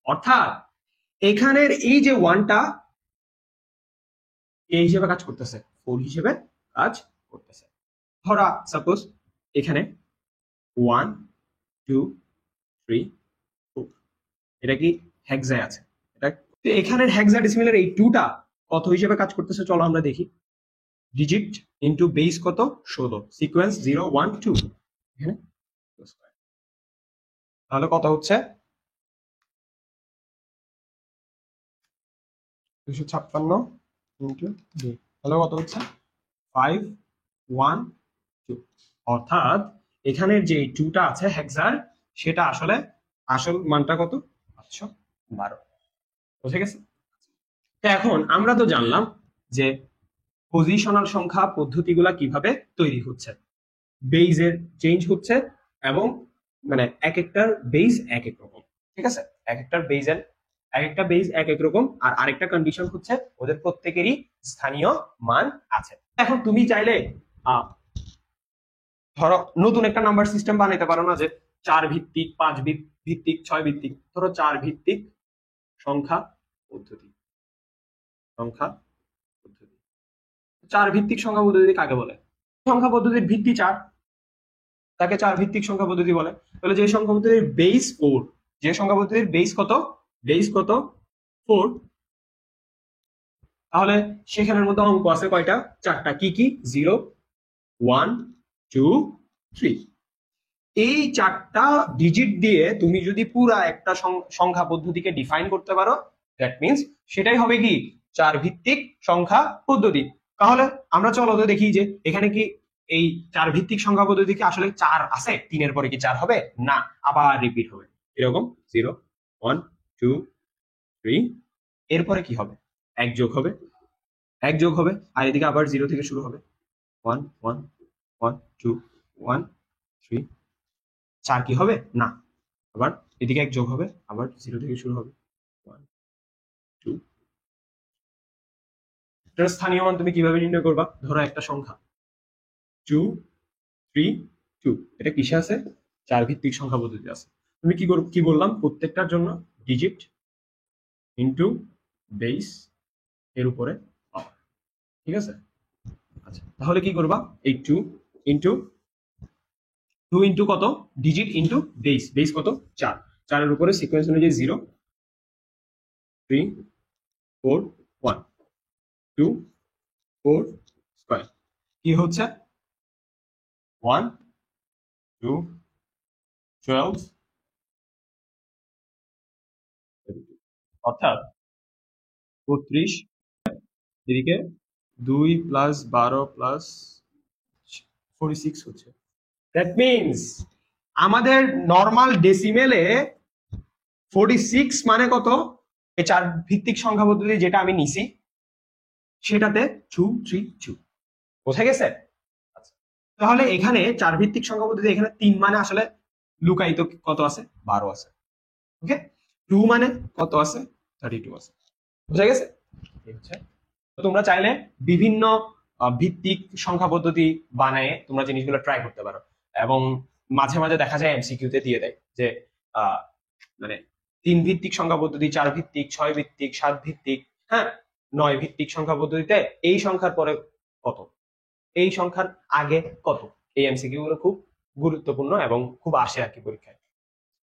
অর্থাৎ এখানের এই যে 1টা এই হিসেবে কাজ করতেছে, 4 হিসেবে কাজ করতেছে। ধরা সাপোজ এখানে 1 2 3 4, এটা কি হেক্সায় আছে? এটা এখানের হেক্সাডেসিমালের এই 2টা কত হিসেবে কাজ করতেছে? চলো আমরা দেখি। ডিজিট ইনটু বেস কত? 16, সিকোয়েন্স 0 1 2, এখানে তাহলে কত হচ্ছে? 256 ইন্টু 2 তাহলে কত হচ্ছে 512। অর্থাৎ এখানের যে 2টা আছে হেক্সার, সেটা আসলে আসল মানটা কত 512। বুঝে গেছে? তো এখন আমরা তো জানলাম যে পজিশনাল সংখ্যা পদ্ধতিগুলা কিভাবে তৈরি হচ্ছে, বেইজের চেঞ্জ হচ্ছে এবং মানে এক একটার বেইজ এক এক রকম। ঠিক আছে, এক একটা বেইজ এক এক রকম। আর আরেকটা কন্ডিশন হচ্ছে ওদের প্রত্যেকেরই স্থানীয় মান আছে। এখন তুমি চাইলে ধরো নতুন একটা নাম্বার সিস্টেম বানাইতে পারো না, যে 4 ভিত্তিক 5 ভিত্তিক 6 ভিত্তিক। ধরো 4 ভিত্তিক সংখ্যা পদ্ধতি। 4 ভিত্তিক সংখ্যা পদ্ধতি কাকে বলে? সংখ্যা পদ্ধতির ভিত্তি 4, তাকে 4 ভিত্তিক সংখ্যা পদ্ধতি বলে। তাহলে যে সংখ্যা পদ্ধতির বেস 4, যে সংখ্যা পদ্ধতির বেস কত 4, তাহলে সেখানের মধ্যে অঙ্ক আছে কয়টা? 4টা। কি কি? 0 1 2 3। এই 4টা ডিজিট দিয়ে তুমি যদি পুরা একটা সংখ্যা পদ্ধতিকে ডিফাইন করতে পারো, দ্যাট মিন্স সেটাই হবে কি 4 ভিত্তিক সংখ্যা পদ্ধতি। তাহলে আমরা চলো তো দেখি যে এখানে কি এই 4 ভিত্তিক সংখ্যা পদ্ধতি কি আসলে 4 আছে? 3 এর পরে কি 4 হবে? না, আবার রিপিট হবে এরকম 0 1 2 3। এরপরে কি হবে? এক যোগ হবে আর এদিকে আবার 0 থেকে শুরু হবে 1 1 1 2 1 3। 4 কি হবে? না, আবার এদিকে এক যোগ হবে, আবার 0 থেকে শুরু হবে 1 2। এটার স্থানীয় মান তুমি কিভাবে নির্ণয় করবা? ধরো একটা সংখ্যা 2 3 2, এটা কিসে আছে? 4 ভিত্তিক সংখ্যা পদ্ধতি আছে। তুমি কি বললাম? প্রত্যেকটার জন্য ডিজিট ইনটু বেস এর উপরে পাওয়ার। ঠিক আছে, আচ্ছা তাহলে কি করবা? এই 2 ইনটু কত? ডিজিট ইনটু বেস কত? 4। 4 এর উপরে সিকোয়েন্স অনুযায়ী 0 3 4 1 2 4 স্কয়ার কি হচ্ছে 1 2 12। অর্থাৎ 32, এদিকে 2 প্লাস 12 প্লাস 46 হচ্ছে। দ্যাট মিনস আমাদের নর্মাল ডেসিমেলে 46 মানে কত? এই 4 ভিত্তিক সংখ্যা পদ্ধতি যেটা আমি নিছি সেটাতে 232। বোঝা গেছে? তাহলে এখানে 4 ভিত্তিক সংখ্যা পদ্ধতি, এখানে 3 মানে আসলে লুকায়িত কত আছে? 12 আছে। ওকে, 2 মানে কত আছে? 32 আছে। বুঝা গেছে? তোমরা চাইলে বিভিন্ন ভিত্তিক সংখ্যা পদ্ধতি বানায় তোমরা জিনিসগুলো ট্রাই করতে পারো। এবং মাঝে মাঝে দেখা যায় এমসিকিউতে দিয়ে দেয় যে মানে 3 ভিত্তিক সংখ্যা পদ্ধতি, 4 ভিত্তিক, 6 ভিত্তিক, 7 ভিত্তিক, হ্যাঁ 9 ভিত্তিক সংখ্যা পদ্ধতিতে এই সংখ্যার পরে কত, এই সংখ্যার আগে কত। এই এমসিকিউ গুলো খুব গুরুত্বপূর্ণ এবং খুব আসে আর কি পরীক্ষায়।